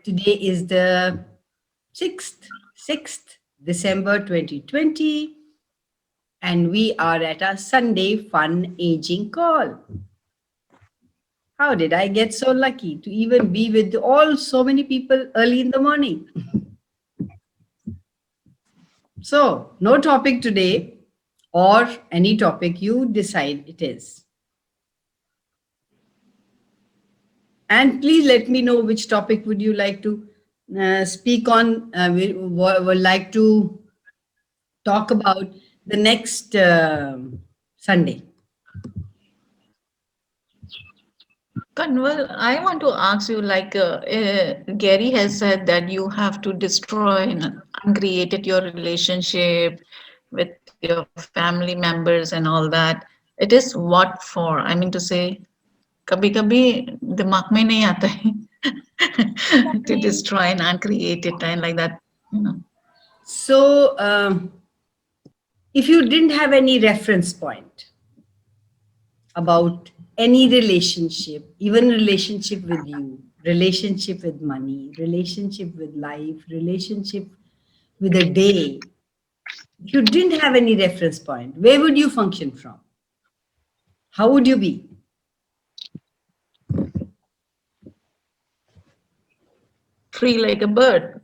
Today is the 6th December 2020, and we are at our Sunday fun aging call. How did I get so lucky to even be with so many people early in the morning? So, no topic today, or any topic you decide it is. And please let me know which topic would you like to speak on, would like to talk about the next Sunday. Kanwal, I want to ask you, Gary has said that you have to destroy and uncreate your relationship with your family members and all that. It is what for? I mean to say, कभी कभी दिमाग में नहीं आता है to destroy and uncreate it and like that. So, if you didn't have any reference point about any relationship, even relationship with you, relationship with money, relationship with life, relationship with a day, if you didn't have any reference point, where would you function from? How would you be? Free like a bird.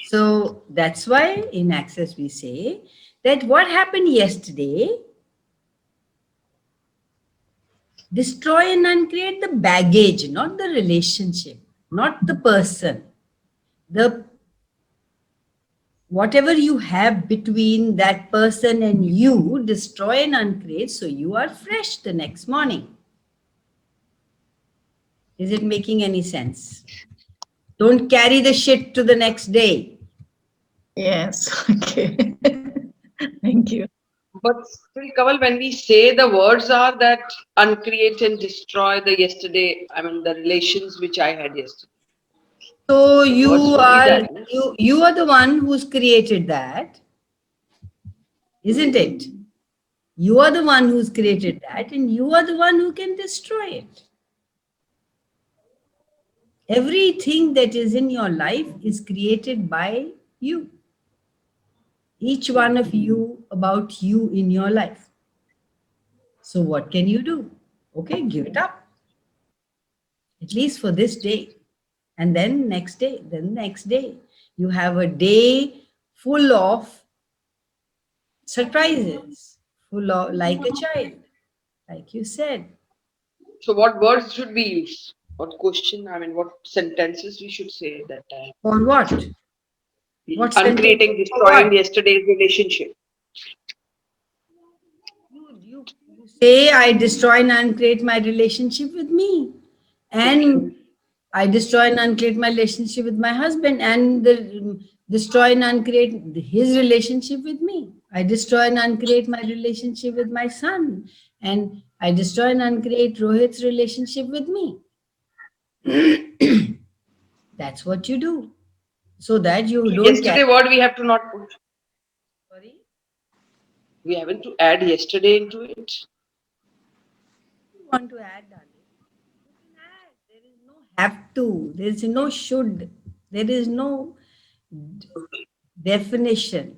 So that's why in Access we say that what happened yesterday, destroy and uncreate the baggage, not the relationship, not the person. The whatever you have between that person and you, destroy and uncreate so you are fresh the next morning. Is it making any sense? Don't carry the shit to the next day. Yes. Okay. Thank you. But still, Kaval, when we say the words are that uncreate and destroy the yesterday, I mean the relations which I had yesterday. So The words would be that. No? you are the one who's created that, isn't it? You are the one who's created that, and you are the one who can destroy it. Everything that is in your life is created by you. Each one of you about you in your life. So what can you do? Okay, give it up. At least for this day. And then next day, then next day. You have a day full of surprises, full of like a child, like you said. So what words should we use? What question? I mean, what sentences we should say at that time? For what? What sentence? Uncreating, For what? destroying yesterday's relationship. You say, I destroy and uncreate my relationship with me. And I destroy and uncreate my relationship with my husband, and destroy and uncreate his relationship with me. I destroy and uncreate my relationship with my son, and I destroy and uncreate Rohit's relationship with me. That's what you do, so that you don't Yesterday carry. word we have to not put. Sorry, We haven't to add yesterday into it. you want to add, darling? You can add. There is no have to. There is no should. There is no definition.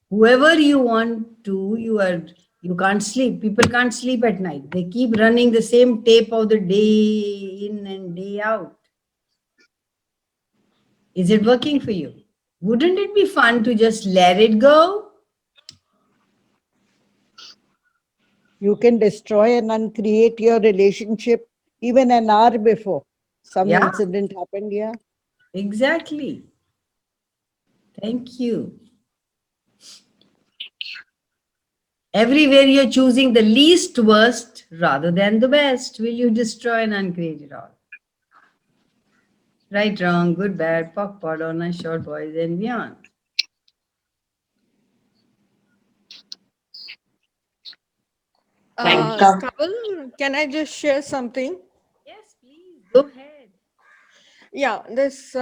Whoever you want to, you can't sleep. People can't sleep at night. They keep running the same tape of the day in and day out. Is it working for you? Wouldn't it be fun to just let it go? You can destroy and uncreate your relationship even an hour before some Yeah, incident happened. Yeah. exactly. Thank you. Everywhere you're choosing the least worst rather than the best. Will you destroy and uncreate it all? Right, wrong, good, bad, POC, pod, on, short, boys, and beyond. Thank you. Kaval, can I just share something? Yes, please, go ahead. Yeah, this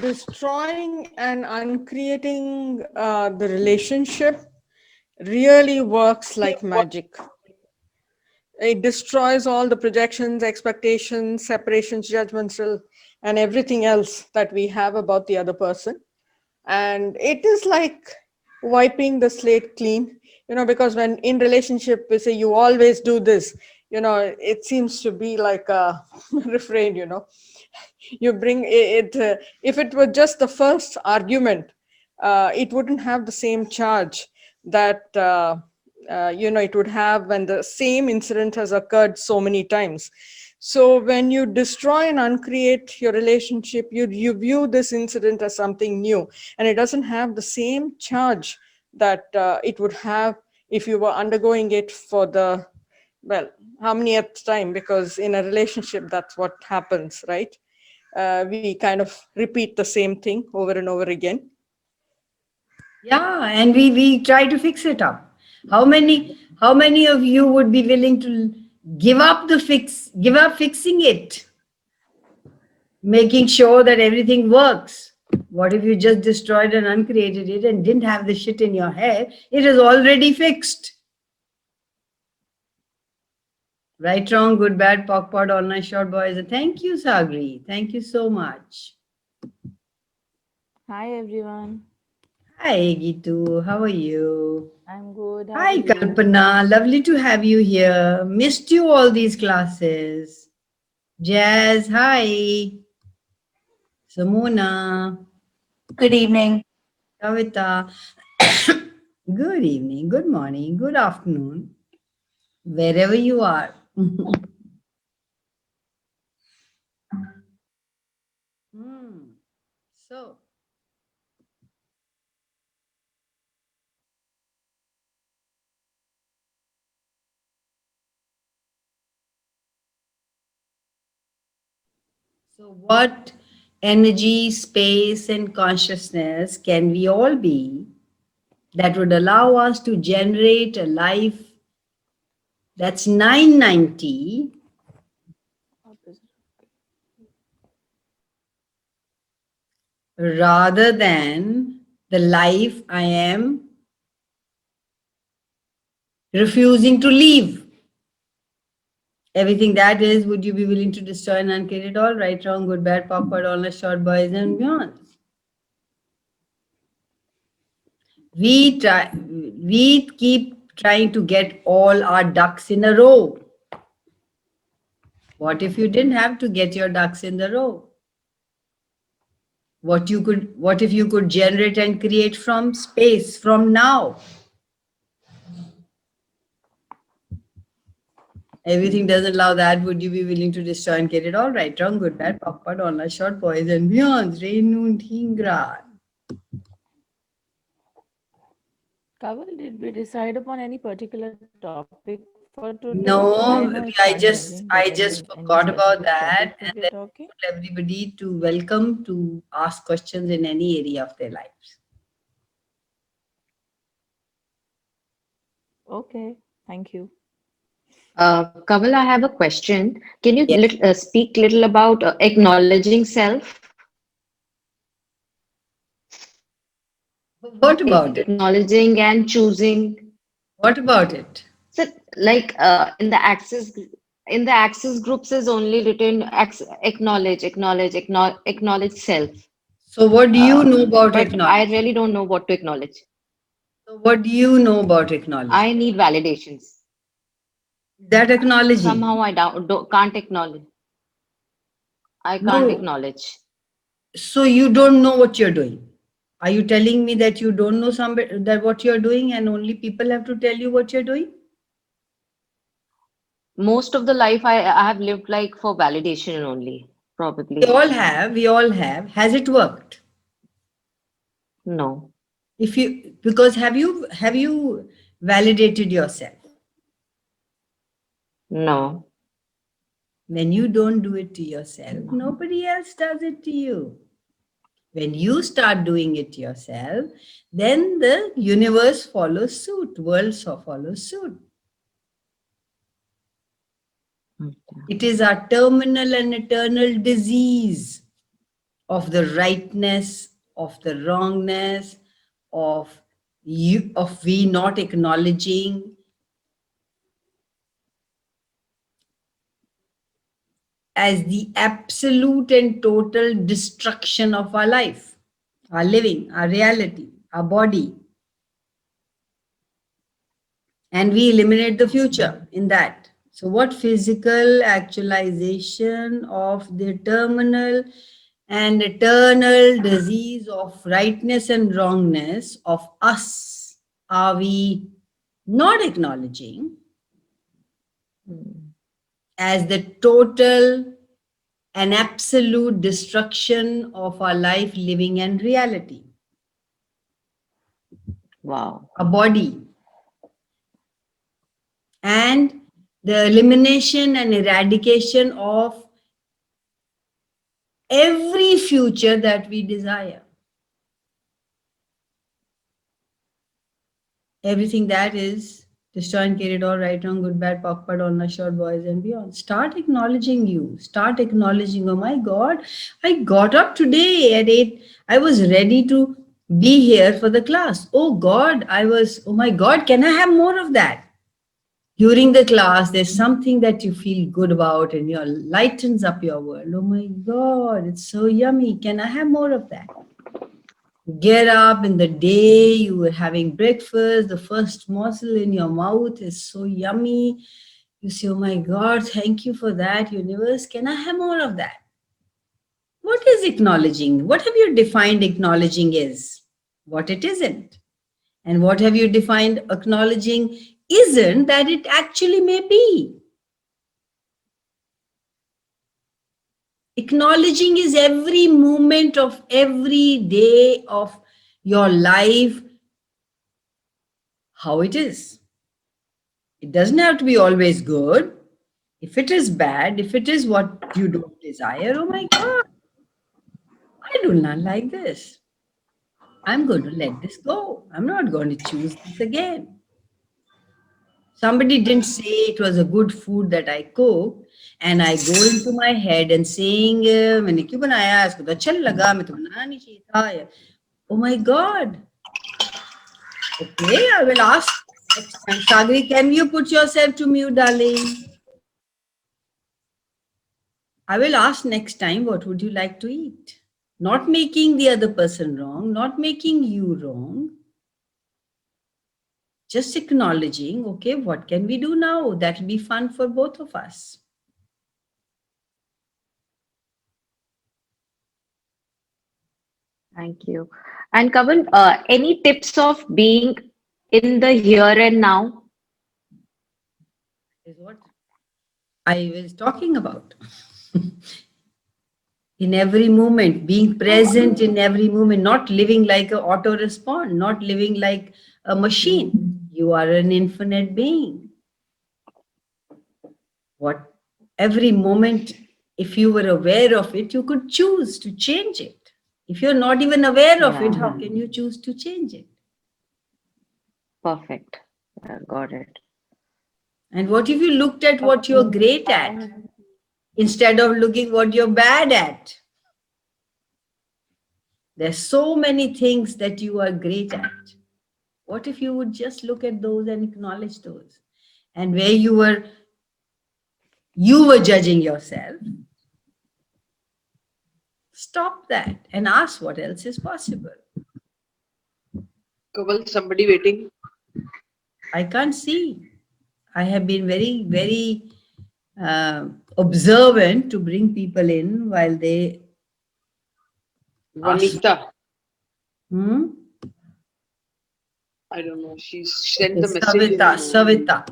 destroying and uncreating the relationship really works like magic. it destroys all the projections, expectations, separations, judgmental, and everything else that we have about the other person. And it is like wiping the slate clean, because when in relationship we say you always do this, it seems to be like a refrain. You bring it, if it were just the first argument, it wouldn't have the same charge that it would have when the same incident has occurred so many times. So when you destroy and uncreate your relationship, you view this incident as something new, and it doesn't have the same charge that it would have if you were undergoing it for the, well, how many at time, because in a relationship that's what happens, right? We kind of repeat the same thing over and over again. Yeah, and we try to fix it up. How many of you would be willing to give up fixing it, making sure that everything works? What if you just destroyed and uncreated it and didn't have the shit in your head? It is already fixed. Right, wrong, good, bad, POC, POD, online, short, boys. Thank you, Sagri. Thank you so much. Hi everyone, Hi, Gitu. How are you? I'm good. How Hi, are you? Kalpana. Lovely to have you here. Missed you all these classes. Jazz, hi. Samona, Good evening. Kavita. Good evening, good morning, good afternoon, wherever you are. So, what energy, space, and consciousness can we all be that would allow us to generate a life that's 990 rather than the life I am refusing to leave? Everything that is, would you be willing to destroy and uncreate it all? Right, wrong, good, bad, POC, all the short, boys, and beyond. We keep trying to get all our ducks in a row. What if you didn't have to get your ducks in the row? What if you could generate and create from space, from now? Everything doesn't allow that. Would you be willing to destroy and create it all? Right, wrong, good, bad, POC, online, short, boys, and beyond. Rain, noon, Dhingra. Kawal, did we decide upon any particular topic for today? No, I know it's I not just moving, but forgot any about specific that, topic and that we're then talking? told everybody to welcome to ask questions in any area of their lives. Okay, thank you. Kamal, I have a question. Can you Yes. speak little about acknowledging self? What about it? Acknowledging and choosing. What about it? So, like in the access groups is only written acknowledge self. So, what do you know about But I acknowledge? really don't know what to acknowledge. So, what do you know about acknowledgement? I need validations. That acknowledging. Somehow I can't acknowledge. I can't No. acknowledge. So, you don't know what you're doing. Are you telling me that you don't know that what you're doing and only people have to tell you what you're doing? Most of the life I have lived like for validation only, probably. We all have. We all have. Has it worked? No. Because have you validated yourself? No. When you don't do it to yourself, nobody else does it to you. When you start doing it yourself, then the universe follows suit, world follows suit. Okay. It is our terminal and eternal disease of the rightness, of the wrongness, of we not acknowledging as the absolute and total destruction of our life, our living, our reality, our body. And we eliminate the future in that. So what physical actualization of the terminal and eternal disease of rightness and wrongness of us are we not acknowledging as the total and absolute destruction of our life, living, and reality? Wow. A body. And the elimination and eradication of every future that we desire. Everything that is destroyed, carried, all right, wrong, good, bad, POC, all not short, boys, and beyond. Start acknowledging you. Start acknowledging, oh my God, I got up today at 8. I was ready to be here for the class. Oh God, oh my God, can I have more of that? During the class, there's something that you feel good about and it lightens up your world. Oh my God, it's so yummy. Can I have more of that? Get up in the day, you were having breakfast, the first morsel in your mouth is so yummy. You say, oh my God, thank you for that, universe. Can I have more of that? What is acknowledging? What have you defined acknowledging is? What it isn't. And what have you defined acknowledging isn't that it actually may be? Acknowledging is every moment of every day of your life, how it is. It doesn't have to be always good. If it is bad, if it is what you don't desire, oh my God, I do not like this. I'm going to let this go. I'm not going to choose this again. Somebody didn't say it was a good food that I cooked, and I go into my head and saying, मैंने क्यों बनाया इसको तो अच्छा लगा मैं तो बनाना नहीं चाहिए था. Oh my God. Okay, I will ask next time. Sagri, can you put yourself to mute, darling? I will ask next time, what would you like to eat? Not making the other person wrong, not making you wrong. Just acknowledging, okay, what can we do now? That will be fun for both of us. Thank you. And Kaval, any tips of being in the here and now? Is what I was talking about. In every moment, being present in every moment, not living like an auto respond, not living like a machine. You are an infinite being. What every moment, if you were aware of it, you could choose to change it. If you're not even aware of it, how can you choose to change it? Perfect. Got it. And what if you looked at what you're great at instead of looking what you're bad at? There's so many things that you are great at. What if you would just look at those and acknowledge those? And where you were judging yourself, stop that and ask what else is possible. Kaval, somebody waiting. I can't see. I have been very, very observant to bring people in while they Vanita. Hmm? I don't know. She sent the message. Savita.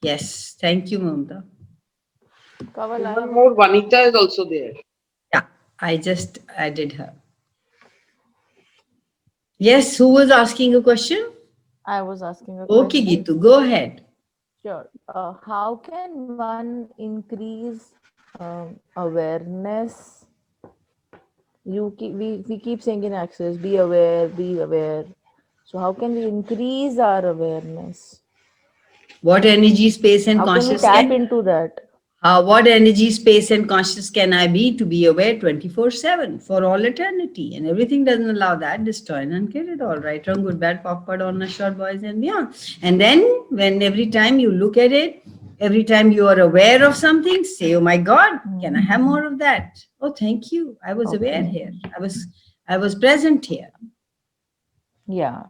Yes, thank you, Mamta. Kaval, One more Vanita is also there. Yeah, I just added her. Yes, who was asking a question? I was asking a Okay, question. Gitu, go ahead. Sure. How can one increase awareness? We keep saying in Access, be aware, be aware. So how can we increase our awareness? What energy, space, and How can we conscious tap into that? what energy, space, and conscious can I be to be aware 24/7 for all eternity? And everything doesn't allow that. Destroy and uncreate it all. Right, wrong, good, bad, POC, on a short, boys, and beyond. And then when every time you look at it, Every time you are aware of something, say, oh my God, can I have more of that? Oh, thank you. I was aware Okay. here. I was present here. Yeah.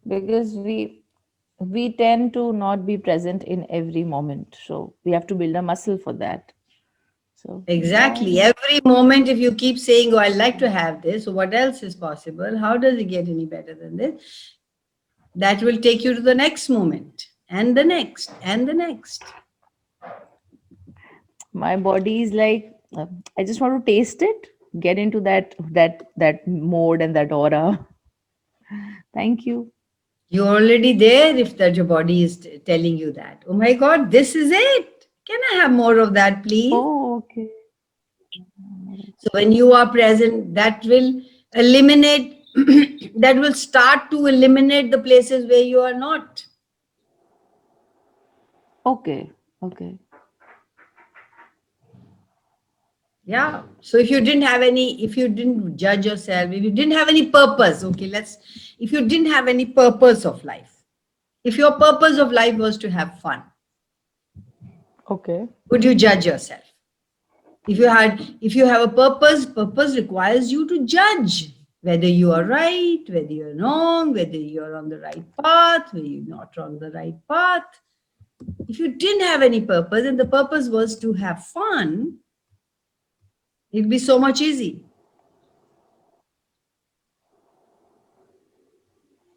Because we tend to not be present in every moment. So we have to build a muscle for that. So Exactly. yeah. Every moment, if you keep saying, oh, I'd like to have this, so what else is possible? How does it get any better than this? That will take you to the next moment and the next and the next. My body is like, I just want to taste it, get into that mode and that aura. Thank you. You're already there if that your body is telling you that. Oh my God, this is it. Can I have more of that, please? Oh, okay. So when you are present, that will eliminate, that will start to eliminate the places where you are not. Okay. Okay. Yeah. So if you didn't have any, if you didn't judge yourself, if you didn't have any purpose, okay, if you didn't have any purpose of life, if your purpose of life was to have fun, Okay. would you judge yourself? If you have a purpose requires you to judge whether you are right, whether you're wrong, whether you're on the right path, whether you're not on the right path. If you didn't have any purpose and the purpose was to have fun, it'd be so much easy.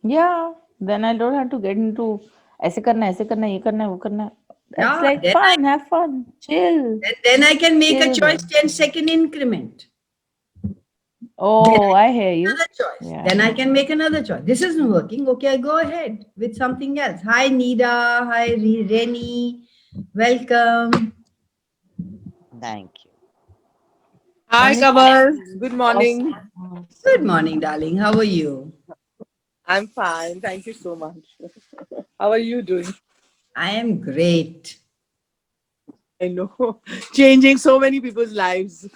Yeah. Then I don't have to get into ऐसे करना है, ये करना है, वो करना है. That's Yeah, like fun. Have fun. Chill. then I can make a Chill choice there. 10-second increment. Oh, I hear you. Another choice. Yeah. Then I can make another choice. This isn't working. Okay, I go ahead with something else. Hi, Nida. Hi, Reni. Welcome. Thank you. Hi, And Kamal. Good morning. Good morning, darling. How are you? I'm fine. Thank you so much. How are you doing? I am great. I know, changing so many people's lives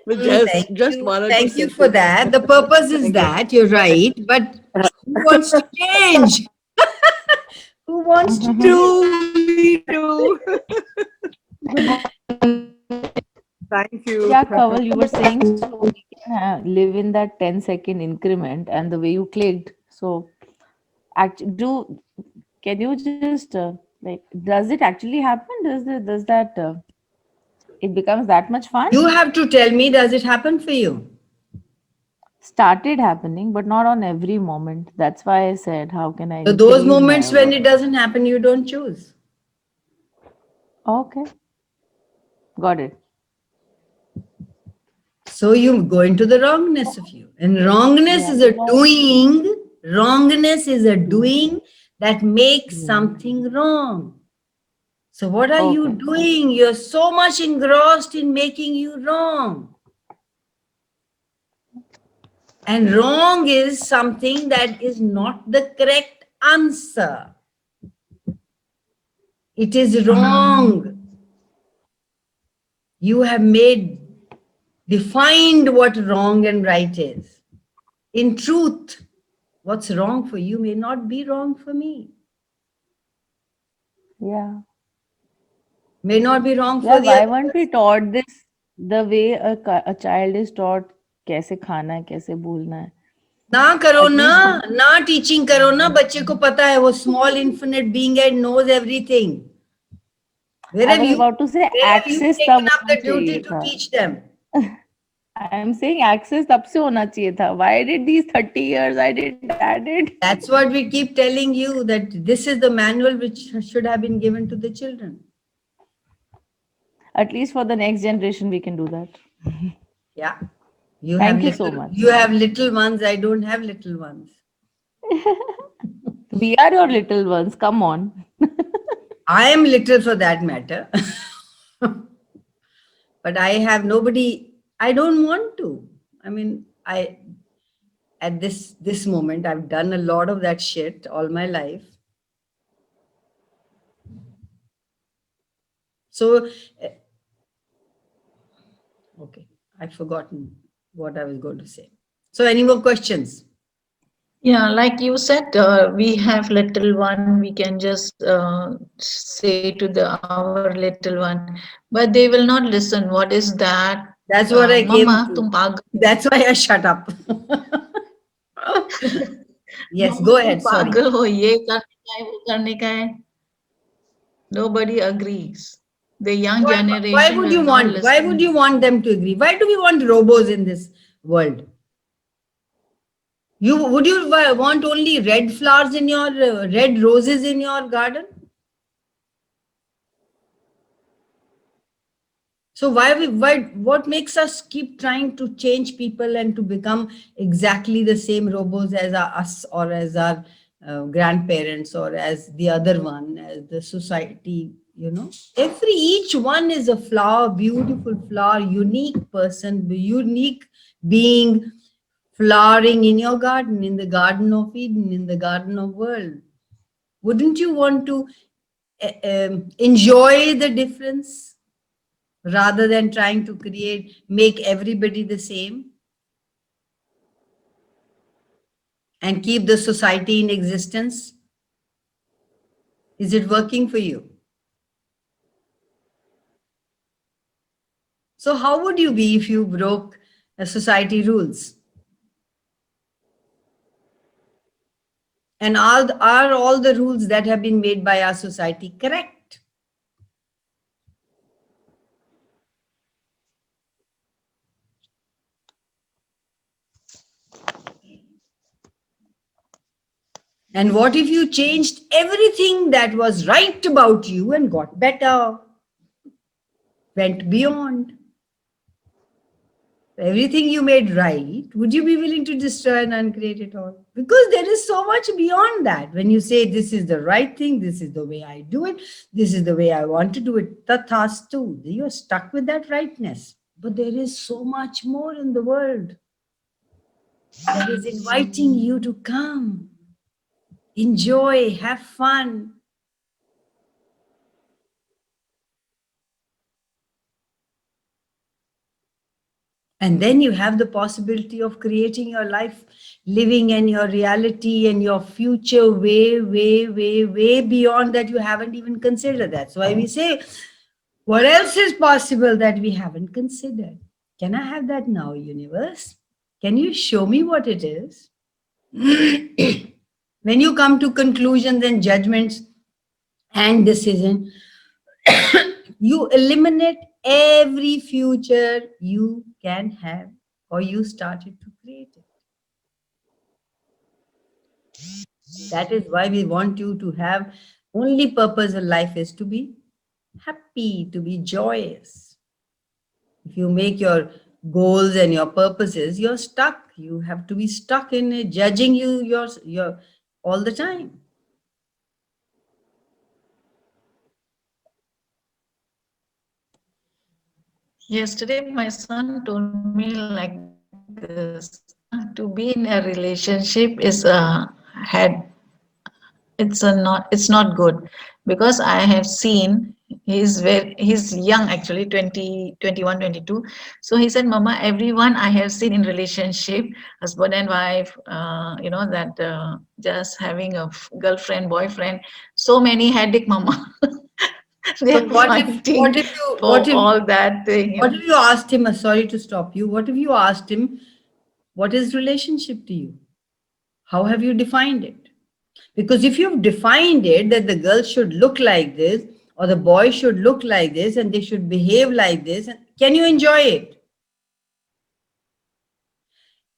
with Thank just you. one or two Thank you for sentences. that. The purpose is Thank you. that you're right, but who wants to change? Who wants to Me too. Thank you. yeah, Kaval, you were saying so we can live in that 10-second increment and the way you clicked. So, can you just like, does it actually happen? Does that it becomes that much fun? You have to tell me, does it happen for you? Started happening, but not on every moment. That's why I said, how can I So those increase my moments when it awareness? doesn't happen, you don't choose. Okay, got it. So you go into the wrongness of you. And wrongness Yeah. is a doing. Wrongness is a doing that makes something wrong. So what are you Okay. doing? You're so much engrossed in making you wrong. And wrong is something that is not the correct answer. It is wrong. You have defined what wrong and right is. In truth, what's wrong for you may not be wrong for me. Yeah. May not be wrong Yeah, for the why other weren't we person. taught this the way a child is taught कैसे खाना है, कैसे बोलना है? ना करो At ना least ना टीचिंग करो ना बच्चे को पता है वो small infinite being and knows everything. Where I have was you about to say access taken तब up the होना duty चाहिए to था. teach them? I'm saying access तब से होना चाहिए था. Why did these 30 years I didn't add it? That's what we keep telling you, that this is the manual which should have been given to the children. At least for the next generation we can do that. Yeah. You Thank you have so much. you have little ones. I don't have little ones. We are your little ones. Come on. I am little for that matter. But I have nobody, I don't want to. I mean, at this moment, I've done a lot of that shit all my life. So, okay, I've forgotten what I was going to say. So, any more questions? Yeah, like you said, we have little one, we can just say to our little one, but they will not listen. What is that? That's what I came Mama, to. tum pagal. That's why I shut up. Yes, Mama, go tum ahead. Sorry. pagal ho, ye karne ka hai, wo karne ka hai. Nobody agrees. The young Why generation would will you not want? Why would listen. you want them to agree? Why do we want robos in this world? Would you want only red flowers in your red roses in your garden? So why what makes us keep trying to change people and to become exactly the same robots as us or as our grandparents or as the other one, as the society, you know? Each one is a flower, beautiful flower, unique person, unique being flowering in your garden, in the Garden of Eden, in the Garden of World. Wouldn't you want to enjoy the difference? Rather than trying to make everybody the same and keep the society in existence? Is it working for you? So how would you be if you broke society rules? And are all the rules that have been made by our society correct? And what if you changed everything that was right about you and got better, went beyond? Everything you made right, would you be willing to destroy and uncreate it all? Because there is so much beyond that. When you say, this is the right thing, this is the way I do it, this is the way I want to do it, tathastu, you're stuck with that rightness. But there is so much more in the world that is inviting you to come, enjoy, have fun. And then you have the possibility of creating your life, living in your reality and your future way, way, way, way beyond that you haven't even considered. That's why we say, what else is possible that we haven't considered? Can I have that now, universe? Can you show me what it is? When you come to conclusions and judgments and decision, you eliminate every future you can have or you started to create it. That is why we want you to have only purpose in life is to be happy, to be joyous. If you make your goals and your purposes, you're stuck. You have to be stuck in it, judging your all the time. Yesterday, my son told me like this: to be in a relationship is it's not good, because I have seen he's young actually, 20, 21, 22. So he said, Mama, everyone I have seen in relationship, husband and wife, that just having a girlfriend, boyfriend, so many headache, Mama. They're fighting What for all that thing. if you asked him, sorry to stop you, what if you asked him, what is relationship to you? How have you defined it? Because if you've defined it that the girl should look like this or the boy should look like this and they should behave like this, can you enjoy it?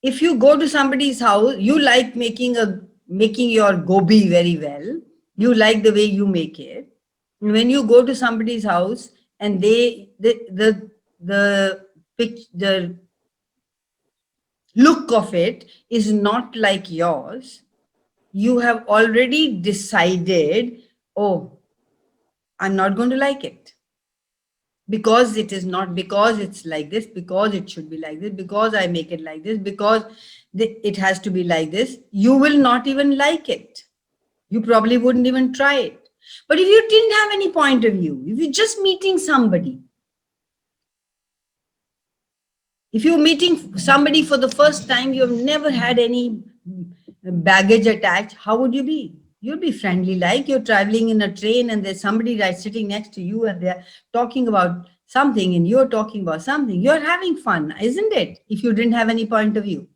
If you go to somebody's house, you like making your gobi very well. You like the way you make it. And when you go to somebody's house and the look of it is not like yours, you have already decided, oh, I'm not going to like it. Because it is not, because it's like this, because it should be like this, because I make it like this, because it has to be like this, you will not even like it. You probably wouldn't even try it. But if you didn't have any point of view, if you're just meeting somebody, if you're meeting somebody for the first time, you have never had any baggage attached, how would you be? You'll be friendly, like you're traveling in a train and there's somebody right sitting next to you and they're talking about something and you're talking about something. You're having fun, isn't it? If you didn't have any point of view.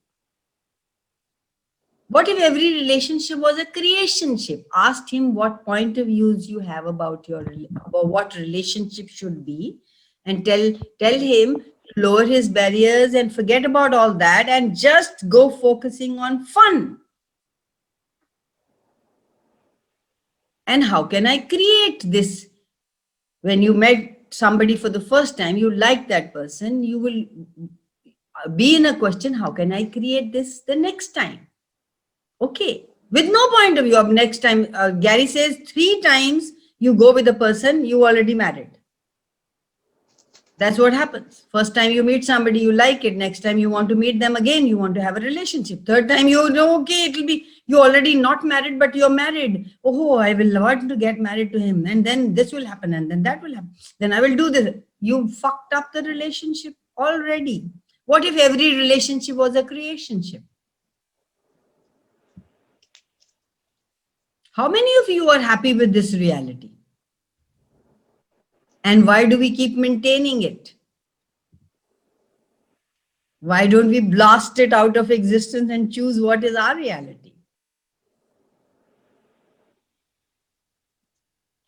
What if every relationship was a creationship? Ask him what point of views you have about what relationship should be, and tell him to lower his barriers and forget about all that and just go focusing on fun. And how can I create this? When you met somebody for the first time, you like that person, you will be in a question, how can I create this the next time? Okay, with no point of view of next time. Gary says 3 times you go with a person, you already married. That's what happens. First time you meet somebody, you like it. Next time you want to meet them again, you want to have a relationship. Third time you know, okay, it'll be, you're already not married, but you're married. Oh, I will want to get married to him. And then this will happen and then that will happen. Then I will do this. You fucked up the relationship already. What if every relationship was a creationship? How many of you are happy with this reality? And why do we keep maintaining it? Why don't we blast it out of existence and choose what is our reality?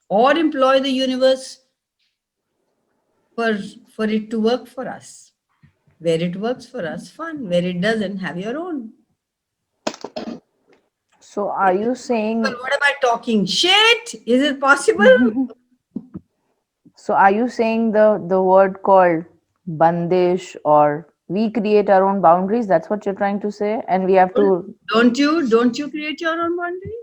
Or employ the universe for it to work for us. Where it works for us, fun. Where it doesn't, have your own. So are you saying, But what am I talking? Shit! Is it possible? so are you saying the word called bandish, or we create our own boundaries? That's what you're trying to say? And we have to, Don't you create your own boundaries?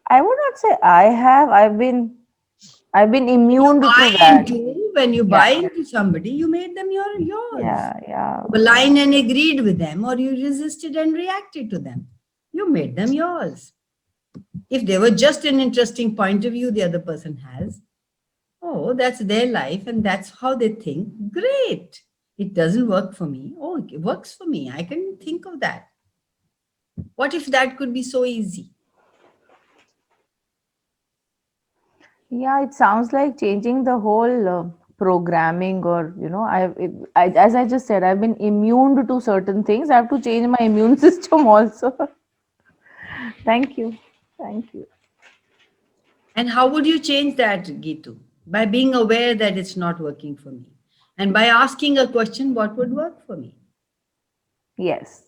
I would not say I have. I've been immune to Buy that. into, when you buy into somebody, you made them yours. Yeah. You aligned and agreed with them, or you resisted and reacted to them. You made them yours. If they were just an interesting point of view the other person has, oh, that's their life and that's how they think, great. It doesn't work for me. Oh, it works for me. I can think of that. What if that could be so easy? Yeah, it sounds like changing the whole programming, or as I just said, I've been immune to certain things. I have to change my immune system also. Thank you. And how would you change that, Gitu? By being aware that it's not working for me. And by asking a question, what would work for me? Yes.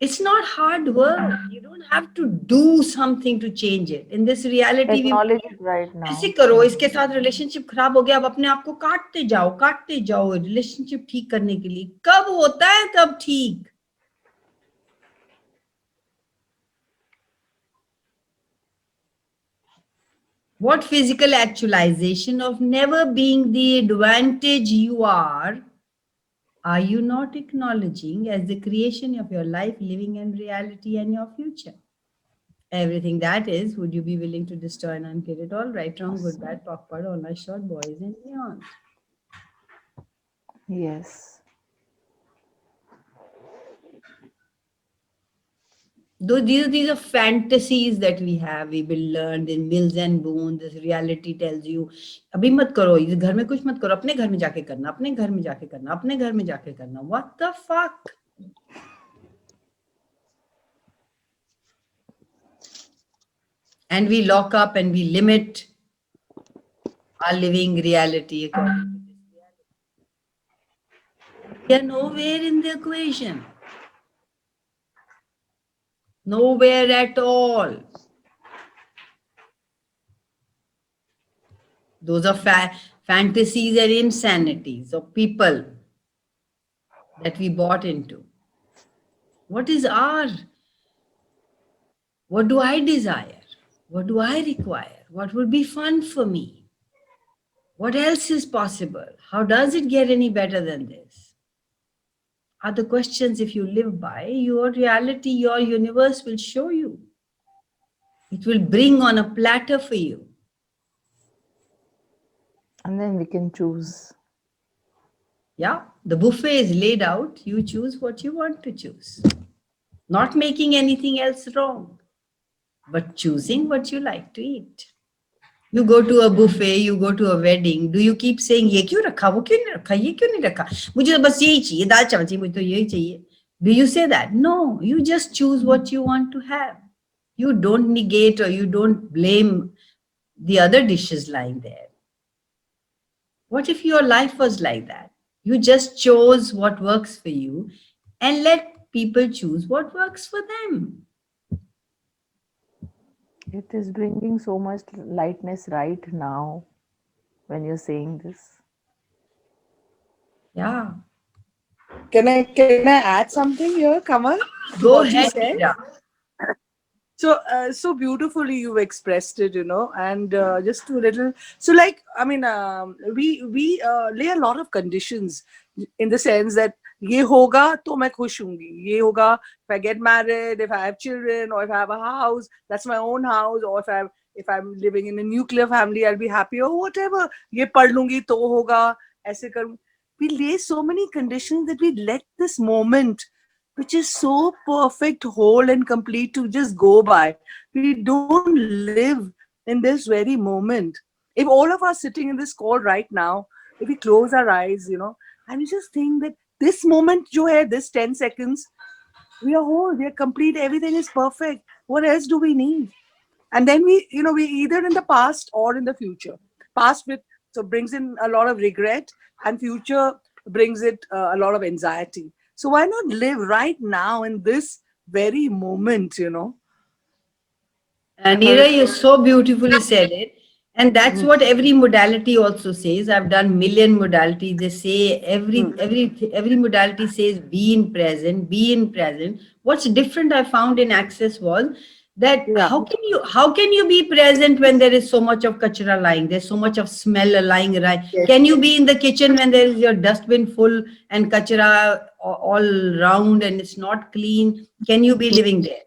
It's not hard work. You don't have to do something to change it. In this reality, Acknowledge it right now. ऐसे करो, इसके साथ relationship खराब हो गया, अब अपने आप को काटते जाओ रिलेशनशिप ठीक करने के लिए. कब होता है तब ठीक? What physical actualization of never being the advantage you are you not acknowledging as the creation of your life, living and reality and your future? Everything that is, would you be willing to destroy and uncreate it all? Right, wrong, good, bad, POC, PUD, all nice, short, boys and beyond. Yes. Though these are fantasies that we have, we will learn in Mills and Boone. This reality tells you, अभी मत करो, इस घर में कुछ मत करो, अपने घर में जाके करना, अपने घर में जाके करना, अपने घर में जाके करना. What the fuck? And we lock up and we limit our living reality according to this reality. We are nowhere in the equation. Nowhere at all. Those are fantasies and insanities of people that we bought into. What is our? What do I desire? What do I require? What would be fun for me? What else is possible? How does it get any better than this? Are the questions, if you live by, your reality, your universe will show you. It will bring on a platter for you. And then we can choose. Yeah, the buffet is laid out. You choose what you want to choose. not making anything else wrong, but choosing what you like to eat. You go to a buffet, you go to a wedding. Do you keep saying, "ये क्यों रखा, वो क्यों नहीं रखा, ये क्यों नहीं रखा? मुझे तो बस यही चाहिए, दाल चावल चाहिए, मुझे तो यही चाहिए." Do you say that? No, you just choose what you want to have. You don't negate or you don't blame the other dishes lying there. What if your life was like that? You just chose what works for you and let people choose what works for them. It is bringing so much lightness right now when you're saying this. Yeah. Can I add something here, Kamal? to Go what you ahead, said? Meera. So, so beautifully you expressed it, and just a little. So, like, I mean, we lay a lot of conditions in the sense that ये होगा तो मैं खुश होंगी. ये होगा if I get married, if I have children, or if I have a house, that's my own house, or if I'm living in a nuclear family, I'll be happy or whatever. ये पढ़ लूंगी तो होगा. ऐसे करूँ. We lay so many conditions that we let this moment, which is so perfect, whole, and complete, to just go by. We don't live in this very moment. If all of us sitting in this call right now, if we close our eyes, and we just think that this moment, jo hai, this 10 seconds, we are whole, we are complete, everything is perfect. What else do we need? And then we either in the past or in the future. Past brings in a lot of regret, and future brings it a lot of anxiety. So why not live right now in this very moment, Neera, you so beautifully said it. And that's what every modality also says. I've done million modalities. They say every modality says be in present, be in present. What's different I found in Access was that Yeah. how can you be present when there is so much of kachra lying, there's so much of smell lying right? Yes. Can you be in the kitchen when there is your dustbin full and kachra all round and it's not clean? Can you be living there?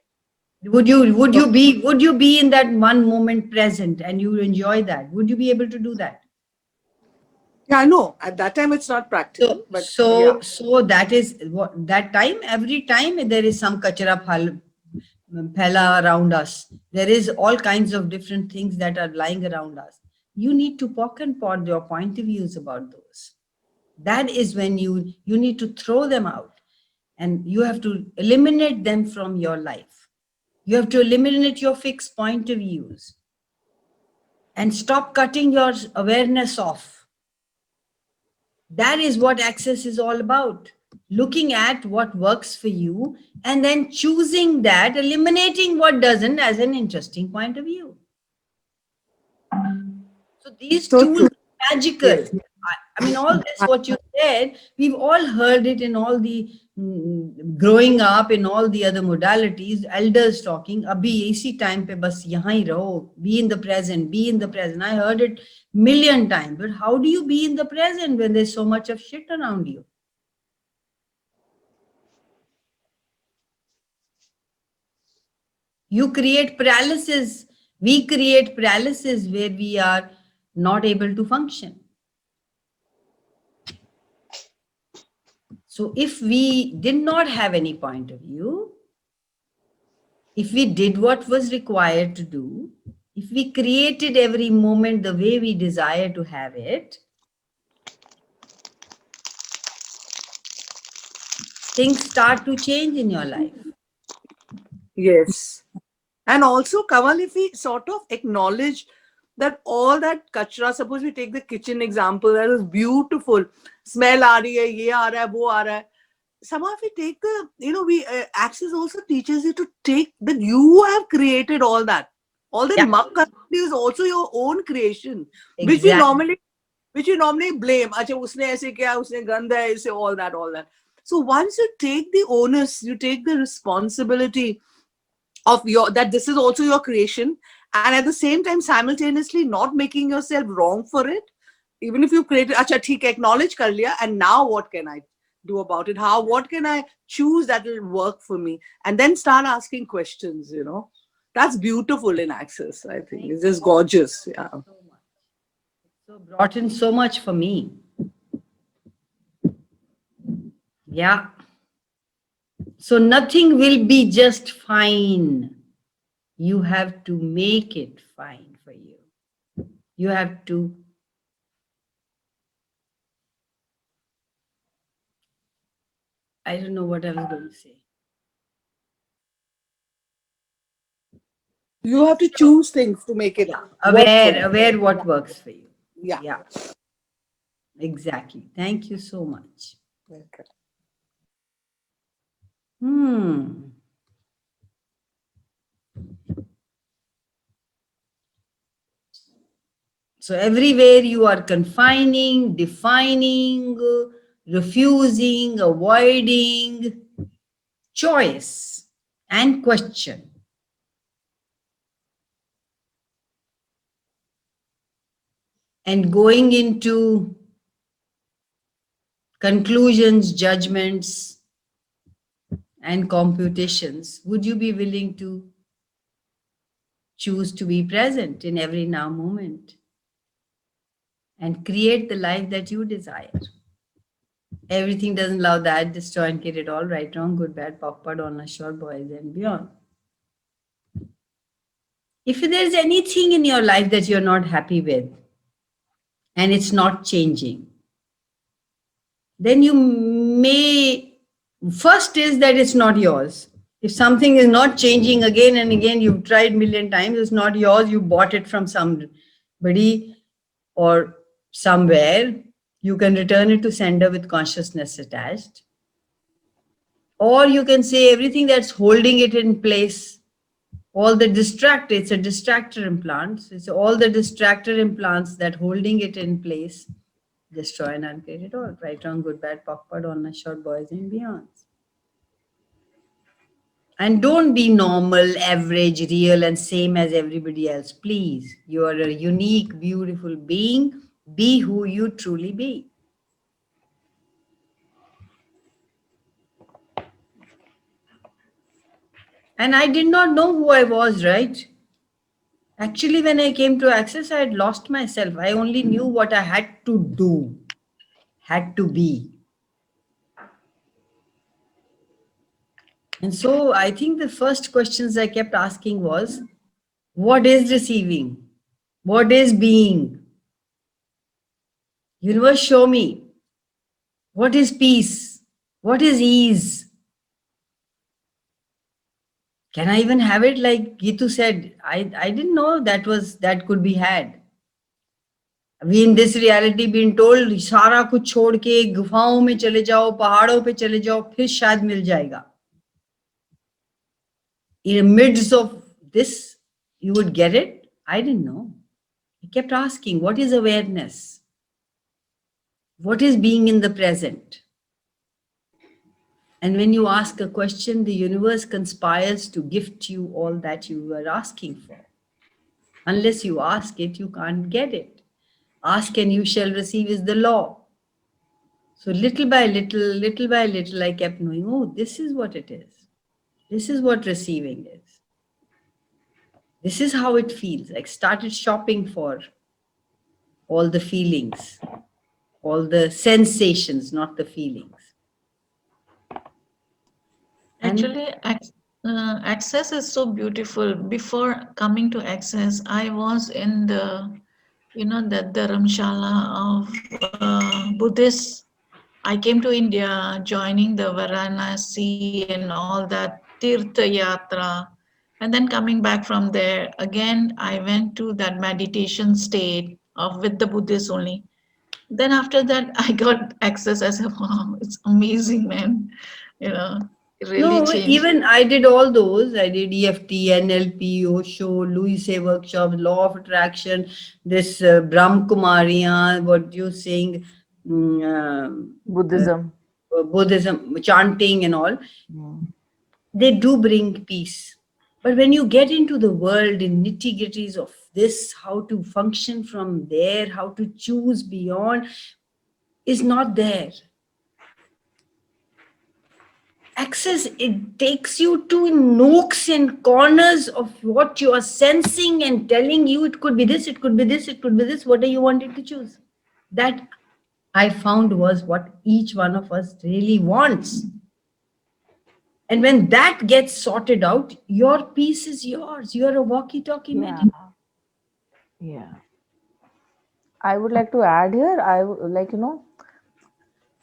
Would you be in that one moment present and you enjoy that? Would you be able to do that? Yeah, I know. At that time, it's not practical. But yeah. So that is what that time. Every time there is some kachara phela around us. There is all kinds of different things that are lying around us. You need to poke and pod your point of views about those. That is when you need to throw them out, and you have to eliminate them from your life. You have to eliminate your fixed point of views and stop cutting your awareness off. That is what Access is all about. Looking at what works for you and then choosing that, eliminating what doesn't as an interesting point of view. So these So tools true. are magical. Yes. I mean, all this, what you said, we've all heard it in all the growing up in all the other modalities, elders talking, abhi isi time pe bas yahan hi raho, be in the present, be in the present. I heard it million times, but how do you be in the present when there's so much of shit around you? You create paralysis. We create paralysis where we are not able to function. So if we did not have any point of view, if we did what was required to do, if we created every moment the way we desire to have it, things start to change in your life. Yes. And also, Kamal, if we sort of acknowledge that all that kachra, suppose we take the kitchen example, that was beautiful. Smell aa rahi hai, ye aa raha hai, wo aa raha hai. Somehow if we take the, Access also teaches you to take that you have created all that. All that muck is also your own creation, which we normally blame. Acha, usne aise kiya, usne ganda hai, aise, all that. So once you take the onus, you take the responsibility of that this is also your creation, and at the same time simultaneously not making yourself wrong for it. Even if you created, acha, theek hai, acknowledge kar liya, and now what can I do about it? What can I choose that will work for me? And then start asking questions, That's beautiful in Access, I think. It's just gorgeous. Yeah. So brought in so much for me. Yeah. So nothing will be just fine. You have to make it fine for you. You have to I don't know what I was going to say. You have to choose things to make it work for you. Aware what works for you. Yeah. Yeah. Exactly. Thank you so much. Okay. So everywhere you are confining, defining, refusing, avoiding, choice and question. And going into conclusions, judgments, and computations, would you be willing to choose to be present in every now moment and create the life that you desire? Everything doesn't allow that, destroy and create it all, right, wrong, good, bad, pop, on a short, boys and beyond. If there's anything in your life that you're not happy with and it's not changing, then you may, first is that it's not yours. If something is not changing again and again, you've tried a million times, it's not yours, you bought it from somebody or somewhere, you can return it to sender with consciousness attached. Or you can say everything that's holding it in place, all the it's a distractor implants. It's all the distractor implants that holding it in place, destroy and uncreate it all. Right, wrong, good, bad, POC, on short, boys and beyonds. And don't be normal, average, real, and same as everybody else. Please, you are a unique, beautiful being. Be who you truly be. And I did not know who I was, right? Actually, when I came to Access, I had lost myself. I only knew what I had to do, had to be. And so I think the first questions I kept asking was, what is receiving? What is being? Universe, show me. What is peace? What is ease? Can I even have it? Like Gitu said, I didn't know that could be had. We in this reality been told, सारा कुछ छोड़ के गुफाओं में चले जाओ, पहाड़ों पे चले जाओ, फिर शायद मिल जाएगा. In the midst of this, you would get it? I didn't know. I kept asking, what is awareness? What is being in the present? And when you ask a question, the universe conspires to gift you all that you are asking for. Unless you ask it, you can't get it. Ask and you shall receive is the law. So little by little, I kept knowing, oh, this is what it is. This is what receiving is. This is how it feels. I started shopping for all the feelings, all the sensations, not the feelings. Actually, Access is so beautiful. Before coming to Access, I was in the, the Dharamshala of Buddhists. I came to India, joining the Varanasi and all that Tirtha Yatra. And then coming back from there, again, I went to that meditation state of with the Buddhists only. Then after that, I got Access. I said, wow, it's amazing, man. Really no, changed. Even I did all those. I did EFT, NLP, Osho, Louis Hay workshops, Law of Attraction, this Brahm Kumariya, what you're saying, Buddhism. Buddhism, chanting and all. They do bring peace. But when you get into the world in nitty-gritties of this, how to function from there, how to choose beyond, is not there. Access, it takes you to nooks and corners of what you are sensing and telling you it could be this, it could be this, it could be this. What do you wanted to choose? That I found was what each one of us really wants. And when that gets sorted out, your peace is yours. You're a walkie-talkie Yeah. medium. Yeah. I would like to add here, I would like,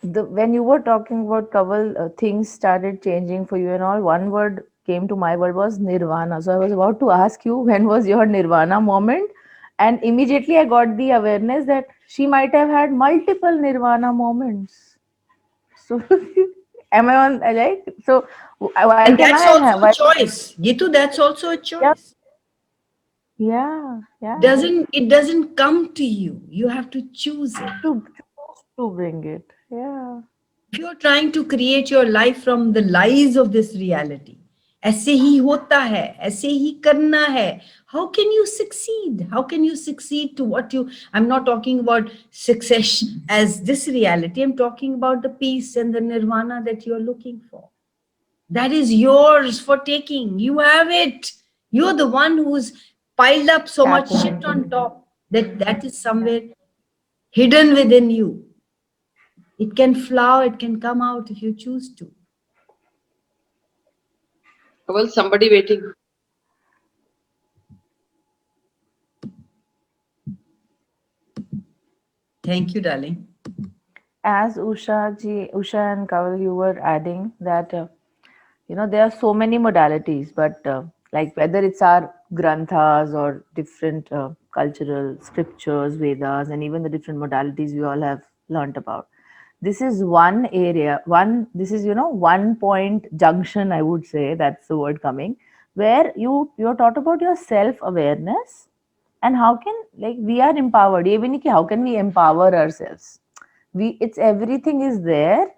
when you were talking about Kaval, things started changing for you and all, one word came to my word was nirvana. So I was about to ask you, when was your nirvana moment? And immediately I got the awareness that she might have had multiple nirvana moments. So am I on, like, so why And can that's I also have, a choice. Gitu, that's also a choice. yeah, yeah, It doesn't come to you. You have to choose it. to choose to bring it. Yeah. If you're trying to create your life from the lies of this reality, ऐसे ही होता है, ऐसे ही करना है, how can you succeed? How can you succeed to what you, I'm not talking about success as this reality, I'm talking about the peace and the nirvana that you're looking for. That is yours for taking. You have it. You're the one who's piled up so much shit on top that is somewhere hidden within you. It can flower, it can come out if you choose to. Well, somebody waiting. Thank you, darling. As Usha and Kaval, you were adding that, there are so many modalities, but like whether it's our granthas or different cultural scriptures, Vedas, and even the different modalities we all have learnt about. This is one area, this is, one point junction, I would say, that's the word coming, where you're taught about your self-awareness and how can, like, we are empowered. Ye bhi nahi ki how can we empower ourselves? It's everything is there.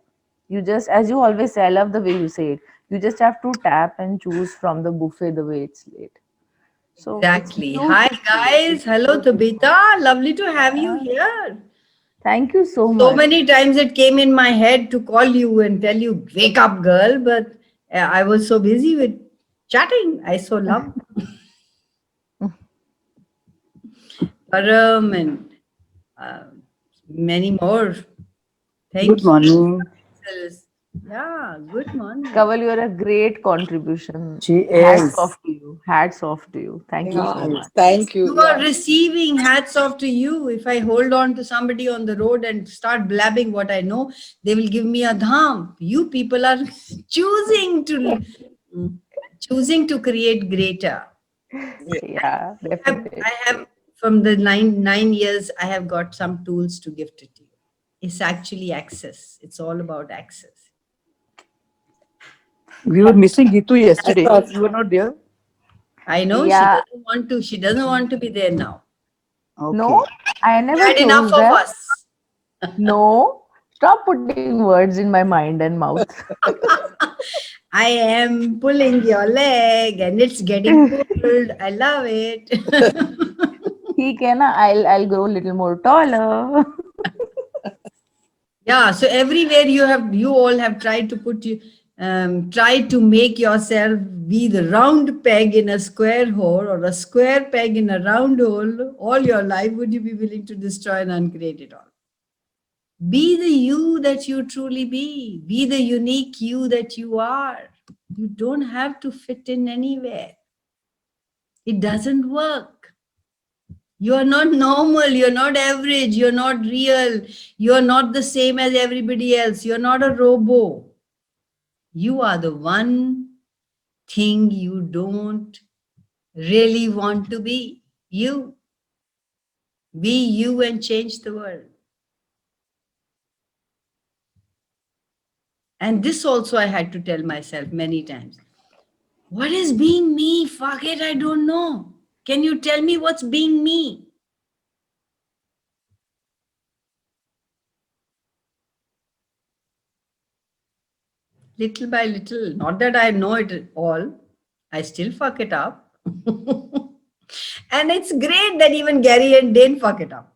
You just, as you always say, I love the way you say it, you just have to tap and choose from the buffet the way it's laid. So Exactly. it's Hi, beautiful. guys. Hello, Tabitha. Lovely to have you here. Thank you so So much. many times it came in my head to call you and tell you, wake up, girl. But I was so busy with chatting. I so love Param and many more. Thank Good morning. you. Yeah, good morning. Kaval, you're a great contribution. She Hats is. off to you. Hats off to you. Thank you so much. Thank you. You are Yeah. receiving, hats off to you. If I hold on to somebody on the road and start blabbing what I know, they will give me a dham. You people are choosing to create greater. Yeah, definitely. I have from the nine years, I have got some tools to gift it to you. It's actually access. It's all about access. We were missing Gitu yesterday. You were not there? I know Yeah. she doesn't want to be there now. Okay. No, I We never had enough chose of that. us. No, stop putting words in my mind and mouth. I am pulling your leg and it's getting pulled. I love it. He can, I'll grow a little more taller. Yeah, so everywhere you all have tried to tried to make yourself be the round peg in a square hole or a square peg in a round hole all your life. Would you be willing to destroy and uncreate it all? Be the you that you truly be. Be the unique you that you are. You don't have to fit in anywhere. It doesn't work. You're not normal. You're not average. You're not real. You're not the same as everybody else. You're not a robo. You are the one thing you don't really want to be. You. Be you and change the world. And this also I had to tell myself many times. What is being me? Fuck it, I don't know. Can you tell me what's being me? Little by little, not that I know it all, I still fuck it up. And it's great that even Gary and Dane fuck it up.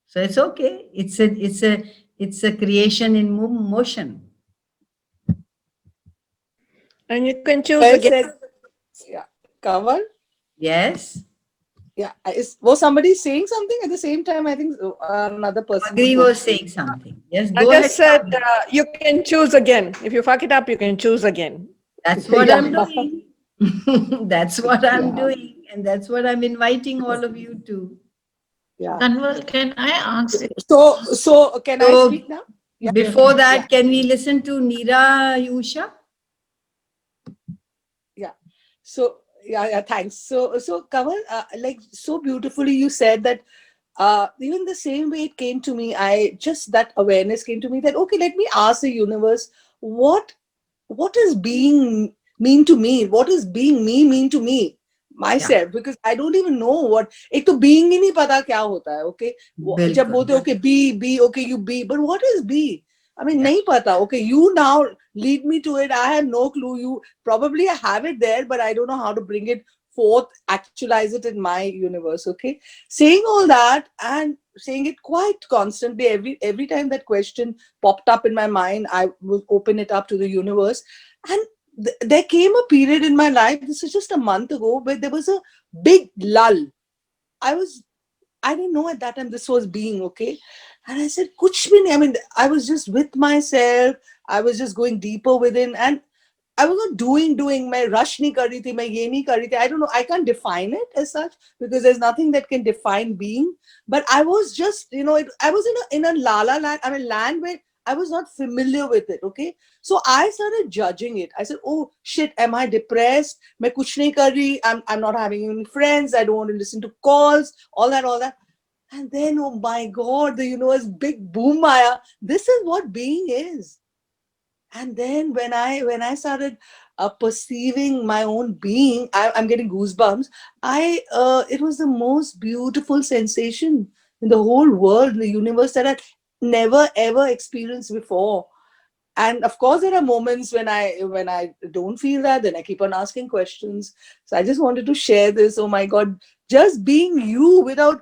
So it's okay. It's a creation in motion. And you can choose Well again. said. Yeah. Kaval? Yes. Yeah. Was somebody saying something at the same time? I think another person. Agri was saying something. Yes, I go ahead. just said you can choose again. If you fuck it up, you can choose again. That's what Yeah. I'm doing. That's what I'm Yeah. doing. And that's what I'm inviting all of you to. Yeah. Kanwal, can I ask you? So can I So, speak now? Yeah. before that, Yeah. can we listen to Neera Yusha? Yeah. So yeah, thanks. So Kamal, like so beautifully you said that even the same way it came to me, I just that awareness came to me that okay, let me ask the universe what is being mean to me? What is being me mean to me? Myself, because I don't even know what एक तो being ही नहीं पता क्या होता है, okay? जब बोलते बिल्कुल. okay be okay you be, but what is be? I mean Yeah. नहीं पता. Okay, you now lead me to it. I have no clue. You probably have it there, but I don't know how to bring it forth, actualize it in my universe. Okay, saying all that and saying it quite constantly every time that question popped up in my mind, I will open it up to the universe. And there came a period in my life, this is just a month ago, where there was a big lull. I didn't know at that time this was being okay. And I said, Kuch bhi nahi. I mean, I was just with myself. I was just going deeper within. And I was not doing. My rush nahi kar rahi thi, my ye nahi kar rahi thi. I don't know. I can't define it as such because there's nothing that can define being. But I was just, I was in a la-la land. I mean, land where I was not familiar with it. Okay. So I started judging it. I said, oh shit, am I depressed? Main kuch nahi kar rahi. I'm not having any friends. I don't want to listen to calls, all that. And then, oh my God, the universe, big boom, Maya. This is what being is. And then when I started perceiving my own being, I'm getting goosebumps. It was the most beautiful sensation in the whole world, in the universe, that I'd never ever experienced before. And of course, there are moments when I don't feel that, then I keep on asking questions. So I just wanted to share this. Oh my God, just being you without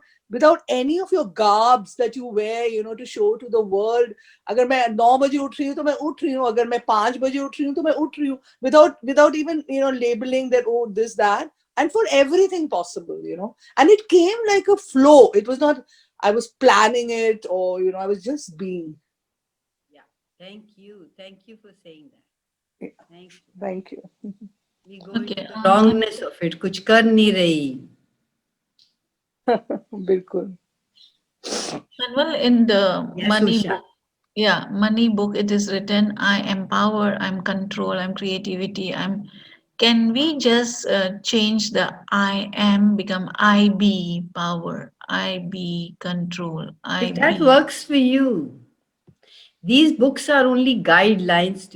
any of your garbs that you wear, to show to the world. अगर मैं 9 बजे उठ रही हूँ तो मैं उठ रही हूँ. अगर मैं 5 बजे उठ रही हूँ तो मैं उठ रही हूँ. Without even labeling that, oh, this, that, and for everything possible. And it came like a flow. It was not I was planning it, or I was just being. Thank you. Thank you for saying that. Thank you. Thank you. We go Okay, into the wrongness of it. कुछ कर नहीं रही. बिल्कुल. Kanwal, in the Yes, money Usha. book, money book, it is written, I am power, I'm control, I'm creativity, I'm. Can we just change the I am, become I be power, I be control, I If that be. works for you, these books are only guidelines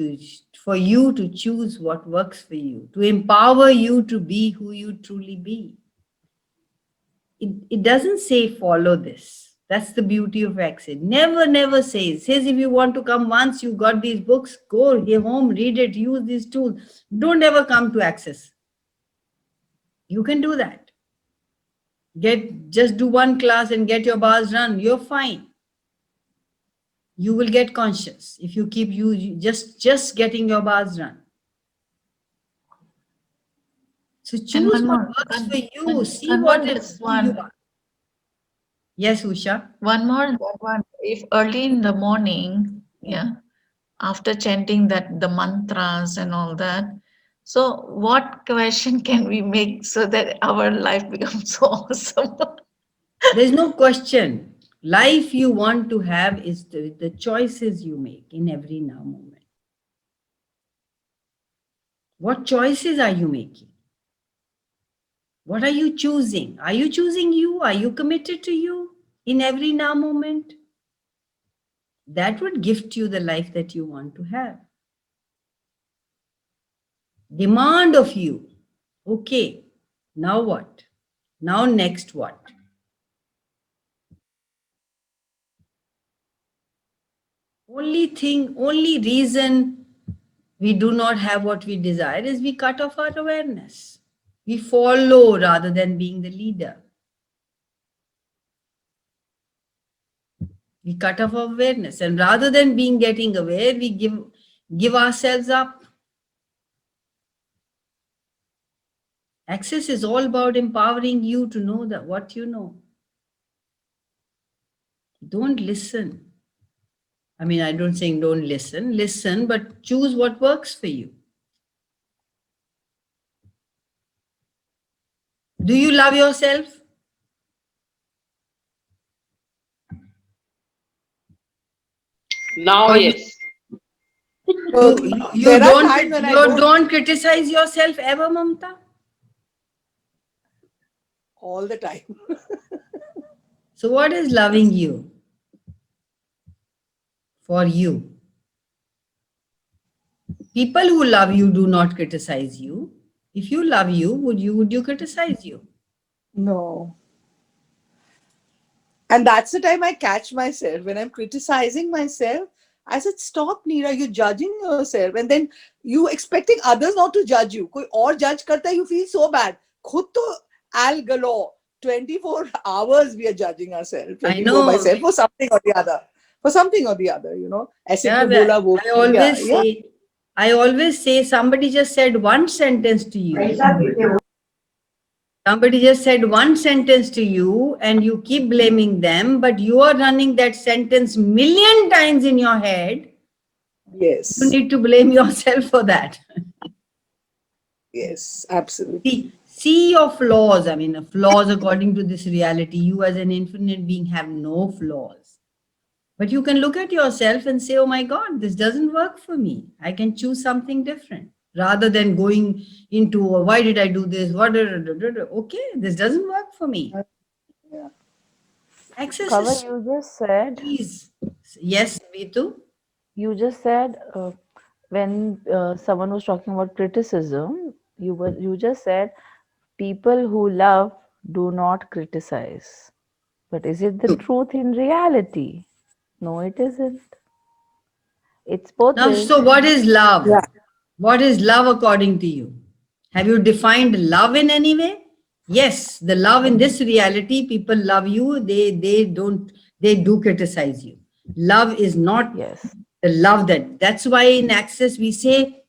for you to choose what works for you, to empower you to be who you truly be. It doesn't say follow this. That's the beauty of Access. Never says. It says if you want to come once, you got these books, go here home, read it, use these tools. Don't ever come to Access. You can do that. Just do one class and get your bars done. You're fine. You will get conscious if you keep just getting your bars done. So And choose one what more. works for you. See Kanwal, what this who you one. are. Yes, Usha. One more, that one. If early in the morning, after chanting the mantras and all that, so what question can we make so that our life becomes so awesome? There's no question. Life you want to have is the choices you make in every now moment. What choices are you making? What are you choosing? Are you choosing you? Are you committed to you in every now moment? That would gift you the life that you want to have. Demand of you. Okay, now what? Now next what? Only reason we do not have what we desire is we cut off our awareness. We follow rather than being the leader. We cut off our awareness, and rather than getting aware, we give ourselves up. Access is all about empowering you to know that what you know. Don't listen. I mean, I don't saying don't listen, but choose what works for you. Do you love yourself? Now, Or you, yes. So you there are times when I don't criticize yourself ever, Mamta? all the time. So what is loving you? For you. People who love you do not criticize you. If you love you, would you criticize you? No. And that's the time I catch myself when I'm criticizing myself. I said, stop, Neera, you're judging yourself. And then you expecting others not to judge you. Koi aur judge karta hai, you feel so bad. Khud to al galore. 24 hours we are judging ourselves. I 24 by know. 7 for something or the other. For something or the other, you know. Aise Yeah, kyun bola, wo I kyun kiya? always say, I always say somebody just said one sentence to you. Somebody just said one sentence to you and you keep blaming them, but you are running that sentence million times in your head. Yes. You need to blame yourself for that. Yes, absolutely. See your flaws. I mean, flaws according to this reality. You as an infinite being have no flaws. But you can look at yourself and say, oh my God, this doesn't work for me. I can choose something different. Rather than going into, why did I do this? Okay, this doesn't work for me. Yeah. Access Kaval, is you just said, ease. Yes, Vitu? you just said when someone was talking about criticism, you just said people who love do not criticize. But is it the truth in reality? No, it isn't. It's both Now, ways. so what is love? Yeah. What is love according to you? Have you defined love in any way? Yes, the love in this reality, people love you, they do criticize you. Love is not Yes. the love that's why in Access we say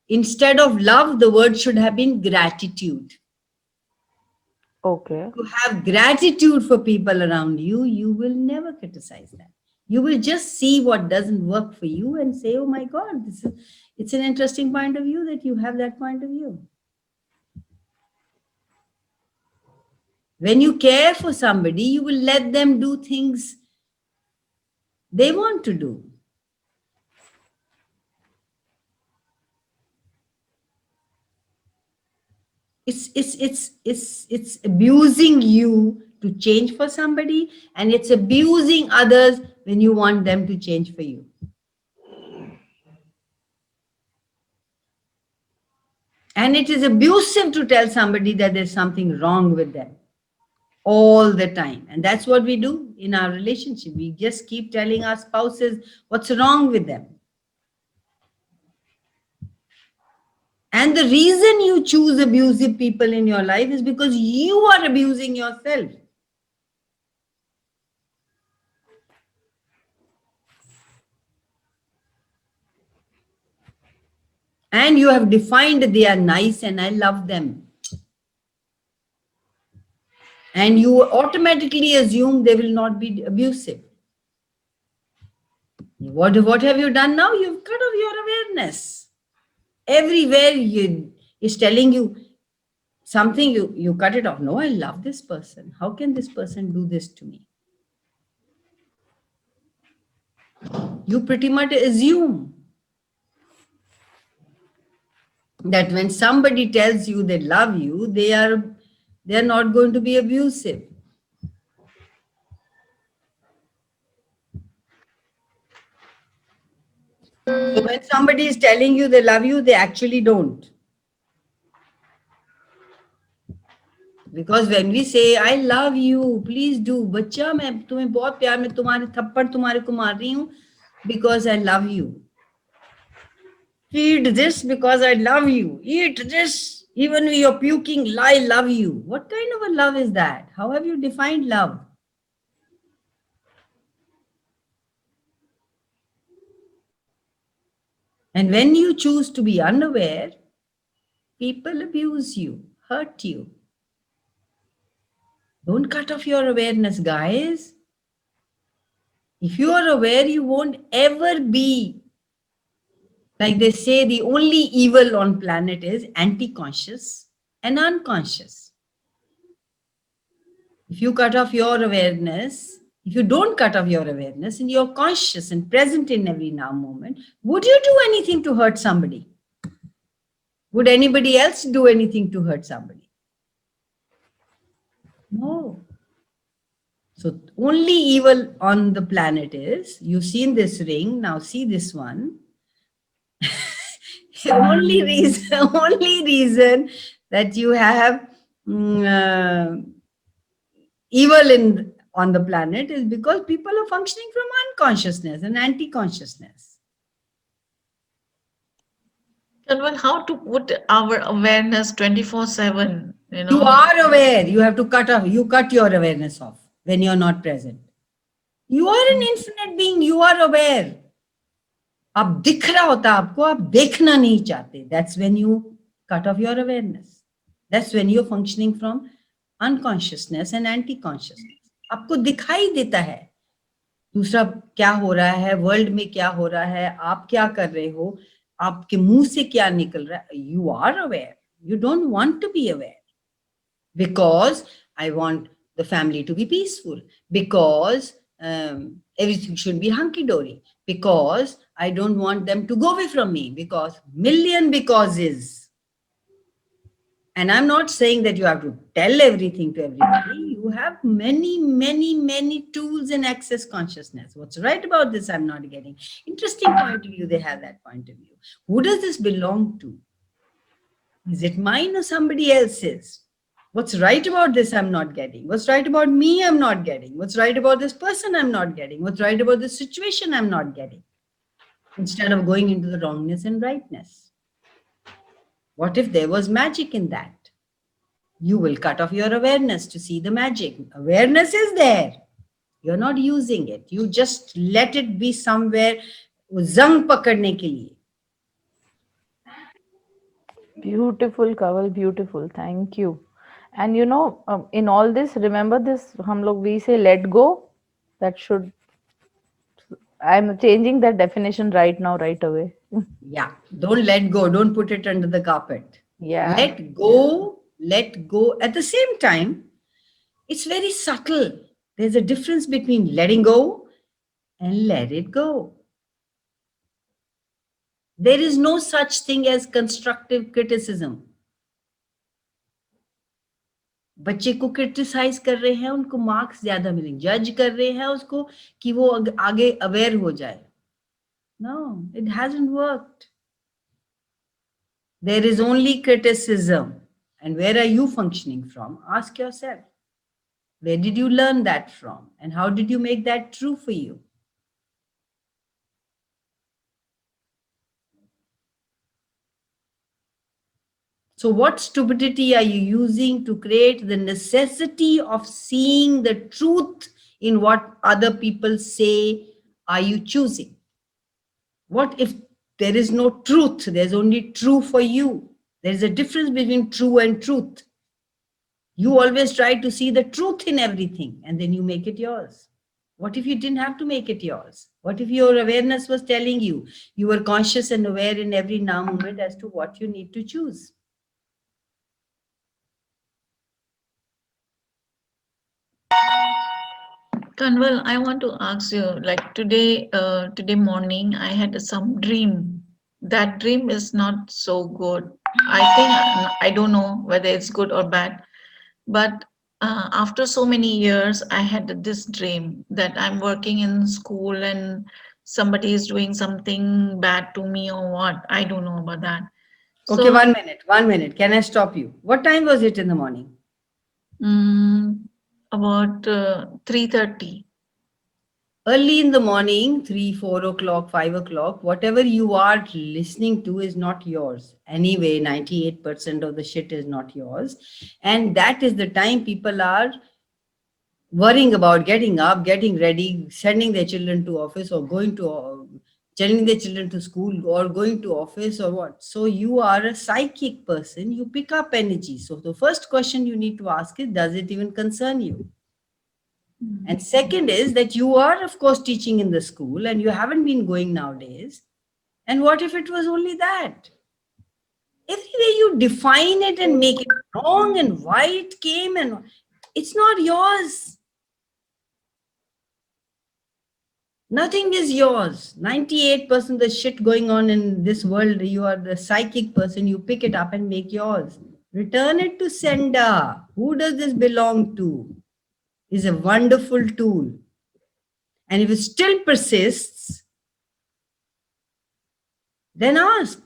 instead of love, the word should have been gratitude. Okay. To have gratitude for people around you, you will never criticize them. You will just see what doesn't work for you and say, oh my God, it's an interesting point of view that you have that point of view. When you care for somebody, you will let them do things they want to do. It's abusing you to change for somebody, and it's abusing others when you want them to change for you. And it is abusive to tell somebody that there's something wrong with them all the time. And that's what we do in our relationship. We just keep telling our spouses what's wrong with them. And the reason you choose abusive people in your life is because you are abusing yourself. And you have defined they are nice and I love them. And you automatically assume they will not be abusive. What have you done now? You've cut off your awareness. Everywhere is telling you something, you cut it off. No, I love this person. How can this person do this to me? You pretty much assume that when somebody tells you they love you, they are not going to be abusive. So when somebody is telling you they love you, they actually don't. Because when we say, I love you, please do, बच्चा मैं तुम्हें बहुत प्यार में तुम्हारे थप्पड़ तुम्हारे को मार रही हूँ because I love you. Feed this because I love you. Eat this even when you're puking. I love you. What kind of a love is that? How have you defined love? And when you choose to be unaware, people abuse you. hurt you. Don't cut off your awareness, guys. If you are aware, you won't ever be, like they say, the only evil on planet is anti-conscious and unconscious. If you cut off your awareness, if you don't cut off your awareness and you're conscious and present in every now moment, would you do anything to hurt somebody? Would anybody else do anything to hurt somebody? No. So only evil on the planet is, you've seen this ring, now see this one. only reason that you have evil on the planet is because people are functioning from unconsciousness and anti-consciousness. Well, how to put our awareness 24/7? You are aware. You have to cut off. You cut your awareness off when you're not present. You are an infinite being. You are aware. अब दिख रहा होता आपको, आप देखना नहीं चाहते. That's when you cut off your awareness. That's when you're functioning from unconsciousness and anti-consciousness. आपको दिखाई देता है दूसरा क्या हो रहा है, वर्ल्ड में क्या हो रहा है, आप क्या कर रहे हो, आपके मुंह से क्या निकल रहा है. You are aware. You don't want to be aware. Because I want the family to be peaceful. Because everything should be hunky-dory. Because I don't want them to go away from me. Because million becauses. And I'm not saying that you have to tell everything to everybody. You have many, many, many tools in access consciousness. What's right about this, I'm not getting. Interesting point of view, they have that point of view. Who does this belong to? Is it mine or somebody else's? What's right about this, I'm not getting. What's right about me, I'm not getting. What's right about this person, I'm not getting. What's right about this situation, I'm not getting. Instead of going into the wrongness and rightness. What if there was magic in that? You will cut off your awareness to see the magic. Awareness is there. You're not using it. You just let it be somewhere. Zang pakadne ke liye. Beautiful, Kaval, beautiful. Thank you. And in all this, remember this, we say let go. That should, I'm changing that definition right now, right away. Yeah, don't let go. Don't put it under the carpet. Yeah. Let go, let go. At the same time, it's very subtle. There's a difference between letting go and let it go. There is no such thing as constructive criticism. बच्चे को criticise कर रहे हैं, उनको marks ज्यादा मिलेंगे. जज कर रहे हैं उसको कि वो आगे अवेयर हो जाए. No, it hasn't worked. There is only criticism. And where are you functioning from? Ask yourself. Where did you learn that from? And how did you make that true for you? So what stupidity are you using to create the necessity of seeing the truth in what other people say are you choosing? What if there is no truth? There's only true for you. There's a difference between true and truth. You always try to see the truth in everything and then you make it yours. What if you didn't have to make it yours? What if your awareness was telling you, you were conscious and aware in every now moment as to what you need to choose? Kanwal, I want to ask you, like today morning, I had some dream. That dream is not so good. I don't know whether it's good or bad, but after so many years, I had this dream that I'm working in school and somebody is doing something bad to me or what. I don't know about that. Okay, So, 1 minute. Can I stop you? What time was it in the morning? about 3:30. Early in the morning, 3, 4 o'clock, 5 o'clock, whatever you are listening to is not yours. Anyway, 98% of the shit is not yours. And that is the time people are worrying about getting up, getting ready, sending their children to office or going to sending their children to school or going to office or what. So you are a psychic person, you pick up energy. So the first question you need to ask is, does it even concern you? And second is that you are, of course, teaching in the school and you haven't been going nowadays. And what if it was only that? Every way you define it and make it wrong and why it came, and it's not yours. Nothing is yours. 98% of the shit going on in this world, you are the psychic person, you pick it up and make yours. Return it to sender. Who does this belong to? Is a wonderful tool. And if it still persists, then ask,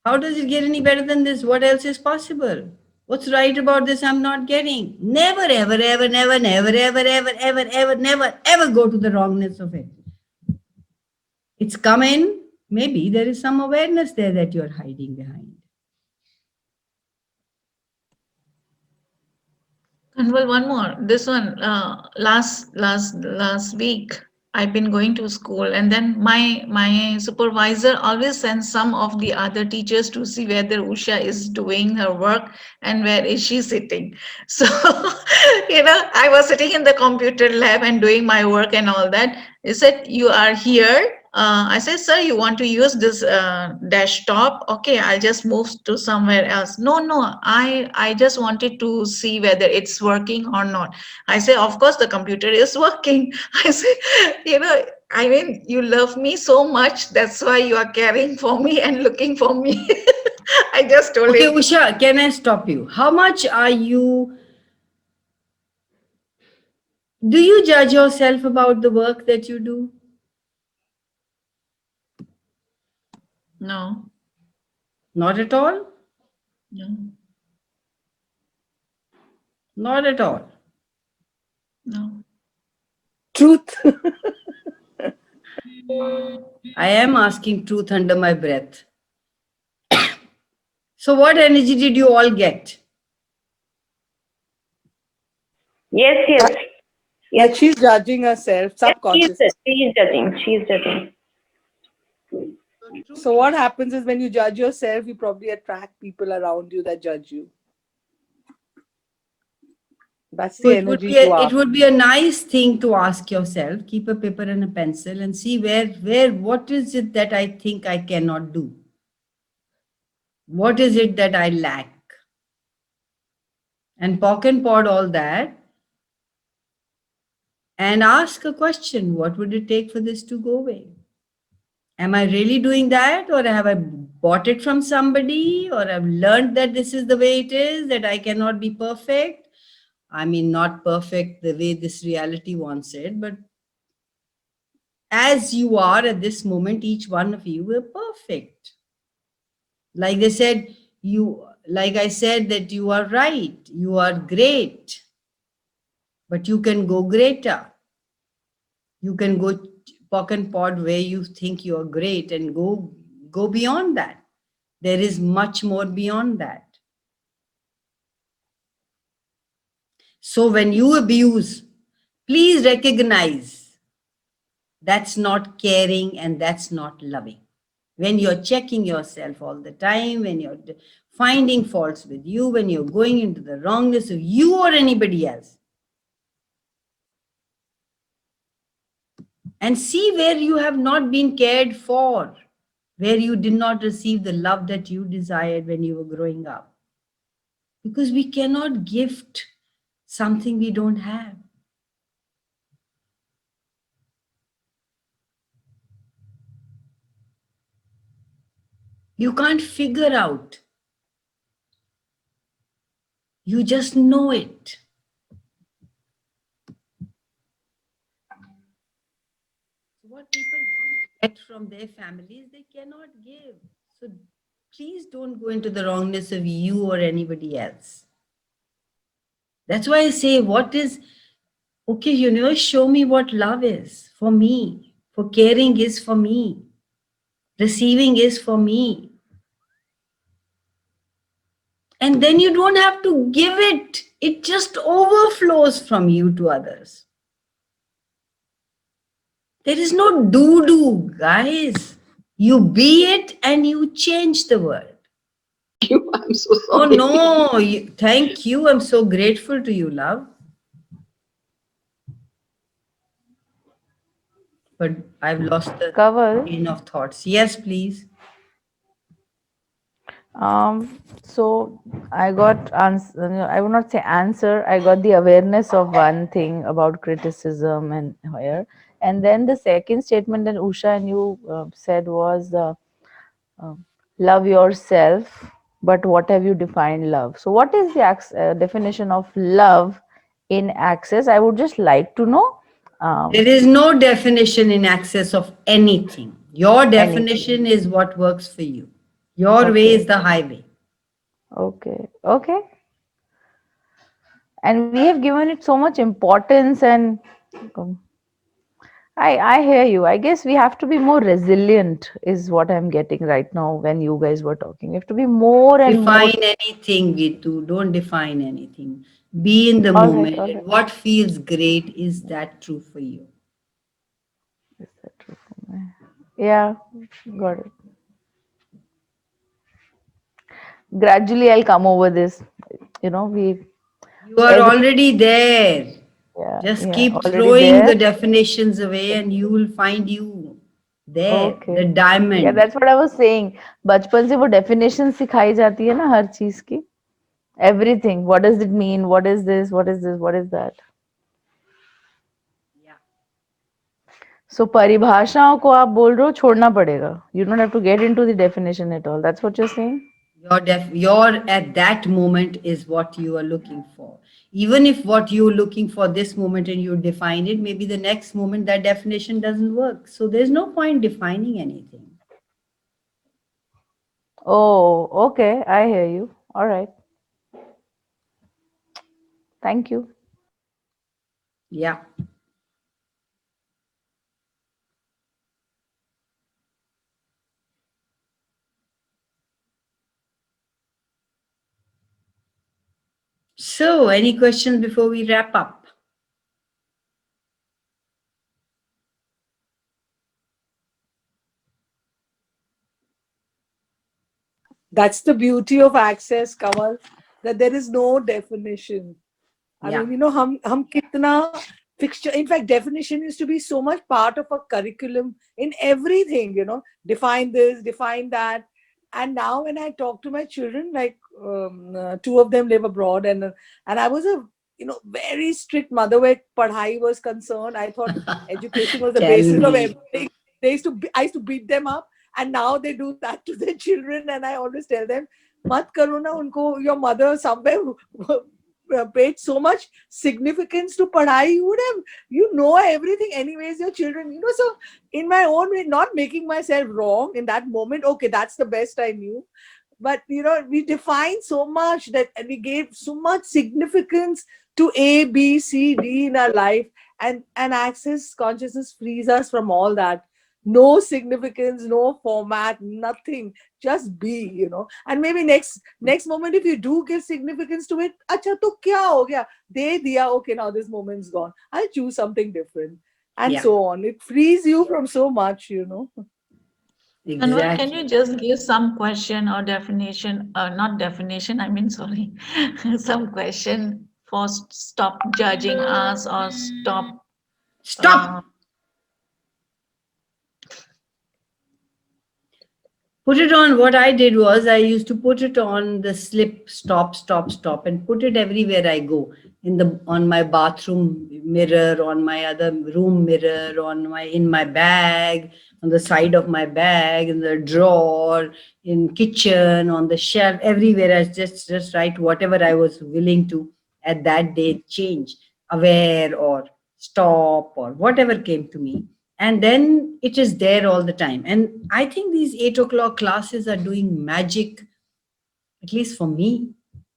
how does it get any better than this? What else is possible? What's right about this I'm not getting? Never, ever, ever, never, never, ever, ever, ever, ever, never, ever go to the wrongness of it. It's come in. Maybe there is some awareness there that you're hiding behind. And well, one more. This one, last week, I've been going to school, and then my supervisor always sends some of the other teachers to see whether Usha is doing her work and where is she sitting. So, I was sitting in the computer lab and doing my work and all that. He said, "You are here." I said, "Sir, you want to use this desktop? Okay, I'll just move to somewhere else." No, I just wanted to see whether it's working or not. I say, "Of course, the computer is working." I say, I mean, you love me so much. That's why you are caring for me and looking for me. I just told Okay, him. Usha, can I stop you? How much are you? Do you judge yourself about the work that you do? No. Not at all? No. Not at all. No. Truth. I am asking truth under my breath. So what energy did you all get? Yes. Like she's judging herself Yes, subconsciously. she's judging. She's judging. So what happens is when you judge yourself, you probably attract people around you that judge you. That's So the energy you are. it would be a nice thing to ask yourself, keep a paper and a pencil and see what is it that I think I cannot do? What is it that I lack? And pock and pod all that and ask a question, what would it take for this to go away? Am I really doing that, or have I bought it from somebody, or I've learned that this is the way it is, that I cannot be perfect? I mean, not perfect the way this reality wants it, but as you are at this moment, each one of you are perfect. Like they said, like I said, that you are right, you are great, but you can go greater. You can go pock and pod where you think you are great and go beyond that. There is much more beyond that. So when you abuse, please recognize that's not caring and that's not loving. When you're checking yourself all the time, when you're finding faults with you, when you're going into the wrongness of you or anybody else, and see where you have not been cared for, where you did not receive the love that you desired when you were growing up. Because we cannot gift something we don't have. You can't figure out. You just know it. What people get from their families, they cannot give. So please don't go into the wrongness of you or anybody else. That's why I say, okay, universe, show me what love is for me, for caring is for me, receiving is for me. And then you don't have to give it. It just overflows from you to others. There is no do, guys. You be it and you change the world. I'm so Oh sorry. no, thank you. I'm so grateful to you, love. But I've lost the Kaval, train of thoughts. Yes, please. so I got answer, I would not say answer, I got the awareness of one thing about criticism and here. And then the second statement that Usha and you said was love yourself, but what have you defined love? So what is the definition of love in Access? I would just like to know. There is no definition in access of anything. Your Anything. definition is what works for you. Your way Okay. is the highway. Okay. Okay. And we have given it so much importance, and um, I hear you. I guess we have to be more resilient is what I'm getting right now when you guys were talking. We have to be more and more. Define anything, Gitu. Don't define anything. Be in the All right, moment. all And right. what feels great, is that true for you? Is that true for me? Yeah, got it. Gradually I'll come over this. You know, You are every already there. Just yeah, keep already throwing there. the definitions away and you will find you there, Okay. the Yeah, diamond. that's what I was saying. बचपन से वो definition सिखाई जाती है ना हर चीज की. Everything. What does it mean? What is this? What is this? What is that? Yeah. So परिभाषाओं को आप बोल रहे हो छोड़ना पड़ेगा. You don't have to get into the definition at all. That's what you're saying? Your at that moment is what you are looking for. Even if what you're looking for this moment and you define it, maybe the next moment that definition doesn't work. So there's no point defining anything. Oh, okay. I hear you. All right. Thank you. Yeah. So, any questions before we wrap up? That's the beauty of Access, Kamal, that there is no definition. I Yeah. mean, you know, hum kitna fixture. In fact, definition used to be so much part of a curriculum in everything, you know, define this, define that. And now when I talk to my children, like two of them live abroad, and I was a very strict mother where padhai was concerned. I thought education was the Tell basis of me. everything. I used to beat them up, and now they do that to their children. And I always tell them, "Mat karo na unko." Your mother somewhere paid so much significance to padhai. You would have, everything anyways, your children, so in my own way, not making myself wrong in that moment. Okay, that's the best I knew. But, we defined so much that, and we gave so much significance to A, B, C, D in our life. And Access consciousness frees us from all that. No significance, no format, nothing. Just be, And maybe next moment, if you do give significance to it, acha to kya ho gaya? De diya, okay, now this moment's gone. I'll choose something different. And Yeah. so on. It frees you from so much, Anwar, can you Exactly. just give some question or definition, not definition, I mean, sorry, some question for stop judging us or stop. Stop. Put it on. What I did was I used to put it on the slip, stop, stop, stop, and put it everywhere I go. On my bathroom mirror, on my other room mirror, in my bag, on the side of my bag, in the drawer, in kitchen, on the shelf, everywhere. I just write whatever I was willing to at that day change, aware or stop or whatever came to me. And then it is there all the time. And I think these 8 o'clock classes are doing magic, at least for me.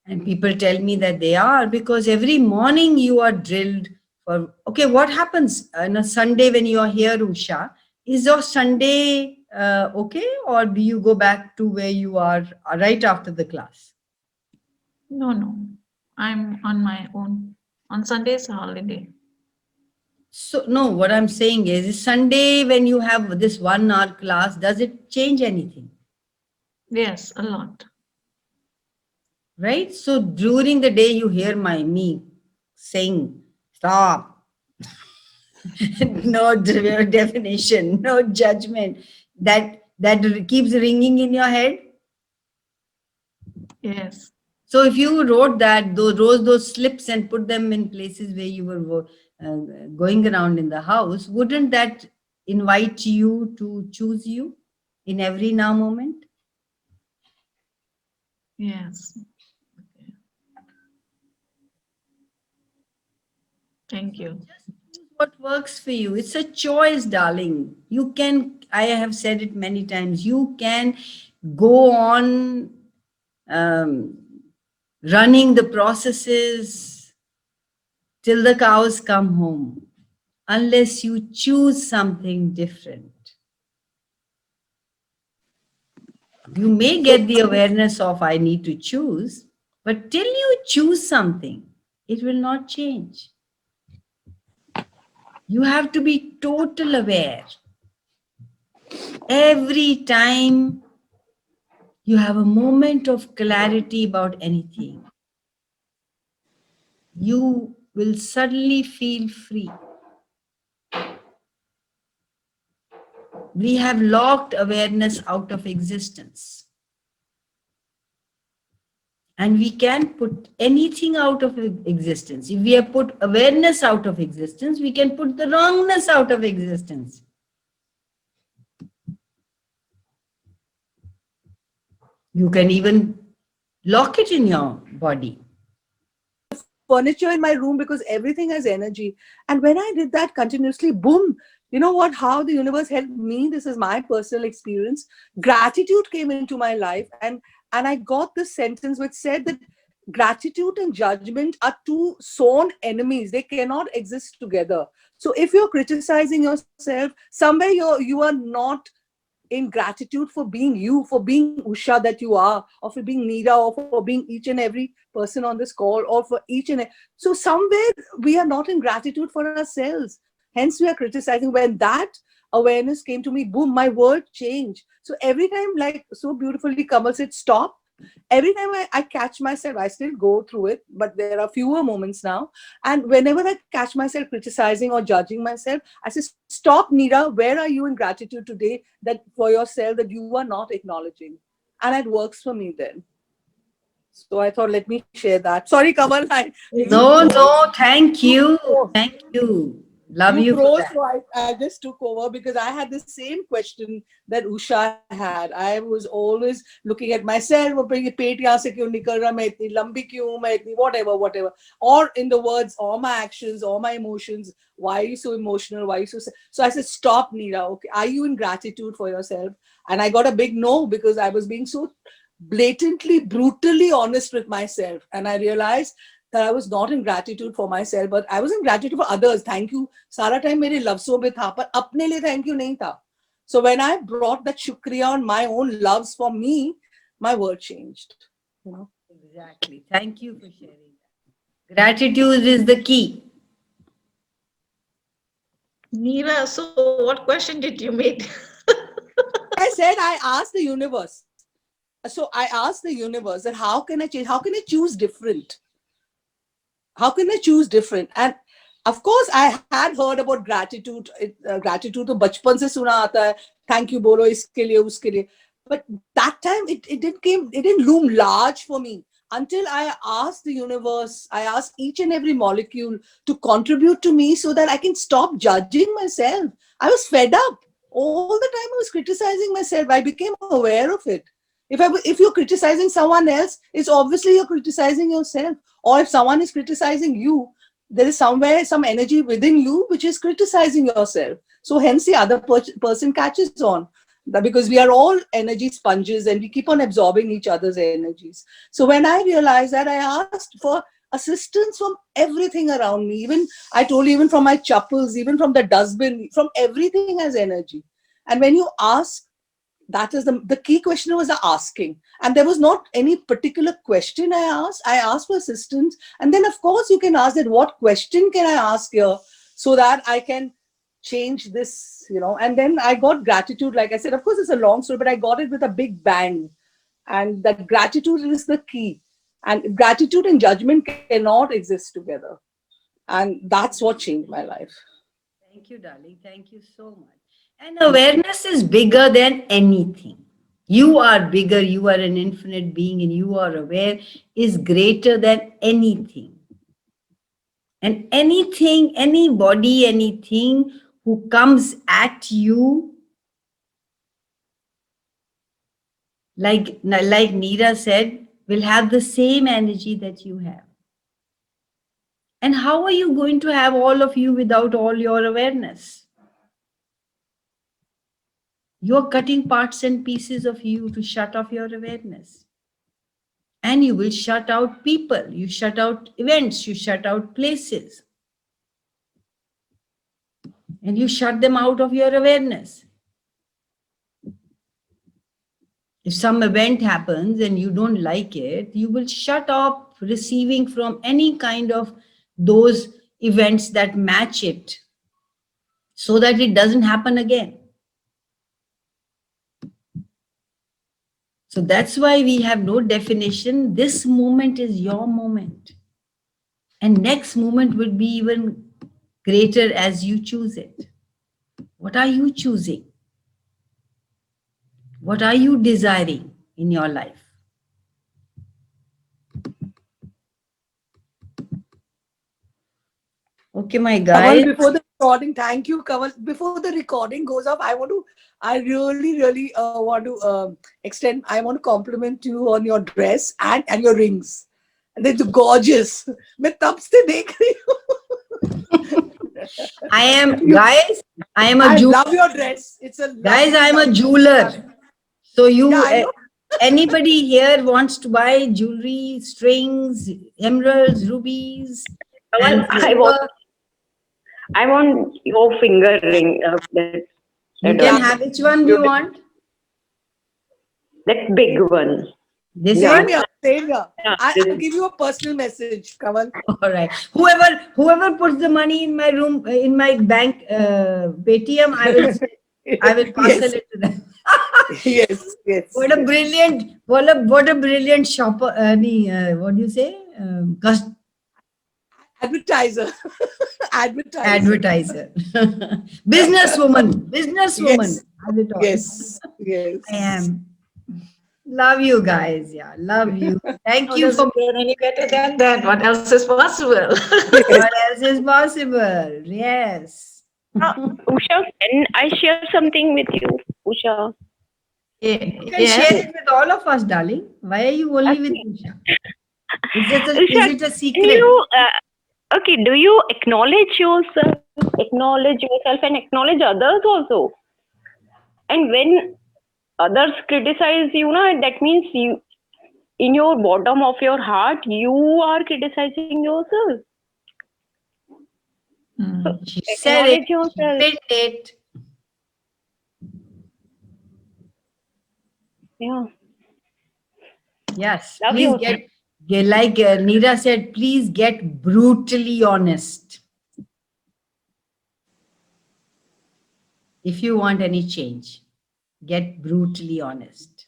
And people tell me that they are, because every morning you are drilled for, okay, what happens on a Sunday when you are here, Usha? Is your Sunday okay? Or do you go back to where you are right after the class? No, I'm on my own. On Sunday is a holiday. So, no, what I'm saying is Sunday when you have this 1 hour class, does it change anything? Yes, a lot. Right? So during the day you hear me saying, stop. No definition, no judgment. That keeps ringing in your head. Yes. So if you wrote that, those slips and put them in places where you were going around in the house, wouldn't that invite you to choose you in every now moment? Yes. Okay. Thank you. Just choose what works for you. It's a choice, darling. You can, I have said it many times, you can go on running the processes till the cows come home, unless you choose something different. You may get the awareness of I need to choose, but till you choose something, it will not change. You have to be total aware. Every time you have a moment of clarity about anything, you will suddenly feel free. We have locked awareness out of existence. And we can put anything out of existence. If we have put awareness out of existence, we can put the wrongness out of existence. You can even lock it in your body. Furniture in my room because everything has energy. And when I did that continuously, boom, you know what, how the universe helped me, this is my personal experience. Gratitude came into my life, and I got this sentence which said that gratitude and judgment are two sworn enemies. They cannot exist together. So if you're criticizing yourself, somewhere you are not in gratitude for being you, for being Usha that you are, or for being Neera, or for being each and every person on this call, or for each and so somewhere we are not in gratitude for ourselves. Hence we are criticizing. When that awareness came to me, boom, my world changed. So every time, like so beautifully Kamal said, stop. Every time I catch myself, I still go through it, but there are fewer moments now. And whenever I catch myself criticizing or judging myself, I say, stop, Neera, where are you in gratitude today that for yourself that you are not acknowledging? And it works for me then. So I thought, let me share that. Sorry, Kamal. No, thank you. Thank you. Love you for froze, that. so I just took over because I had the same question that Usha had. I was always looking at myself, whatever. Or in the words, all my actions, all my emotions, why are you so emotional? Why are you so sad? So I said, stop, Neera. Okay, are you in gratitude for yourself? And I got a big no because I was being so blatantly, brutally honest with myself. And I realized that I was not in gratitude for myself, but I was in gratitude for others. Thank you. Sara time mere lafzon mein tha, par apne liye thank you nahi tha. So when I brought that shukriya on my own loves for me, my world changed. You know? Exactly. Thank you for sharing that. Gratitude is the key. Neera, so what question did you make? I said, I asked the universe. So I asked the universe that how can I change? How can I choose different? How can I choose different? And of course, I had heard about gratitude. Gratitude to bachpan se suna aata hai. Thank you bolo iske liye, uske liye. But that time it didn't loom large for me until I asked the universe, I asked each and every molecule to contribute to me so that I can stop judging myself. I was fed up. All the time I was criticizing myself. I became aware of it. If you're criticizing someone else, it's obviously you're criticizing yourself. Or if someone is criticizing you, there is somewhere some energy within you which is criticizing yourself. So hence the other person catches on. Because we are all energy sponges and we keep on absorbing each other's energies. So when I realized that, I asked for assistance from everything around me. Even I told you, even from my chappals, even from the dustbin, from everything has energy. And when you ask, that is the key question was the asking. And there was not any particular question I asked. I asked for assistance. And then of course you can ask that what question can I ask here so that I can change this, And then I got gratitude. Like I said, of course, it's a long story, but I got it with a big bang. And that gratitude is the key. And gratitude and judgment cannot exist together. And that's what changed my life. Thank you, darling. Thank you so much. And awareness is bigger than anything. You are bigger, you are an infinite being, and you are aware is greater than anything. And anything, anybody, anything who comes at you, like Neera said, will have the same energy that you have. And how are you going to have all of you without all your awareness? You're cutting parts and pieces of you to shut off your awareness. And you will shut out people, you shut out events, you shut out places. And you shut them out of your awareness. If some event happens and you don't like it, you will shut off receiving from any kind of those events that match it so that it doesn't happen again. So that's why we have no definition. This moment is your moment. And next moment will be even greater as you choose it. What are you choosing? What are you desiring in your life? Okay, my guys. Kaval, before the recording, thank you, Kaval. Before the recording goes off, I really want to I want to compliment you on your dress and your rings. They're gorgeous. मैं तब से देख रही हूँ. I am I love your dress. It's a guys, I am a jeweler. So anybody here wants to buy jewelry, strings, emeralds, rubies? Well, I want your finger ring. You can have which one do you want? That big one. This Same one? here, same here. Yeah, I'll give you a personal message, Kaval. All right. Whoever puts the money in my room, in my bank, Paytm, I will parcel it to them. Yes. What a brilliant shopper. What do you say? Advertiser. Advertiser. Businesswoman. Yes. Yes. I am. Love you guys. Yeah, love you. Thank you for Doesn't get any better than that. What else is possible? what else is possible. Yes. Usha, can I share something with you, Usha? You can share it with all of us, darling. Why are you only with Usha? Is it a secret? Do you acknowledge yourself and acknowledge others also? And when others criticize you, that means you, in your bottom of your heart, you are criticizing yourself. So She said it. acknowledge yourself. She did it. Yeah. Yes. Love Please yourself. get like Neera said, please get brutally honest. If you want any change, get brutally honest.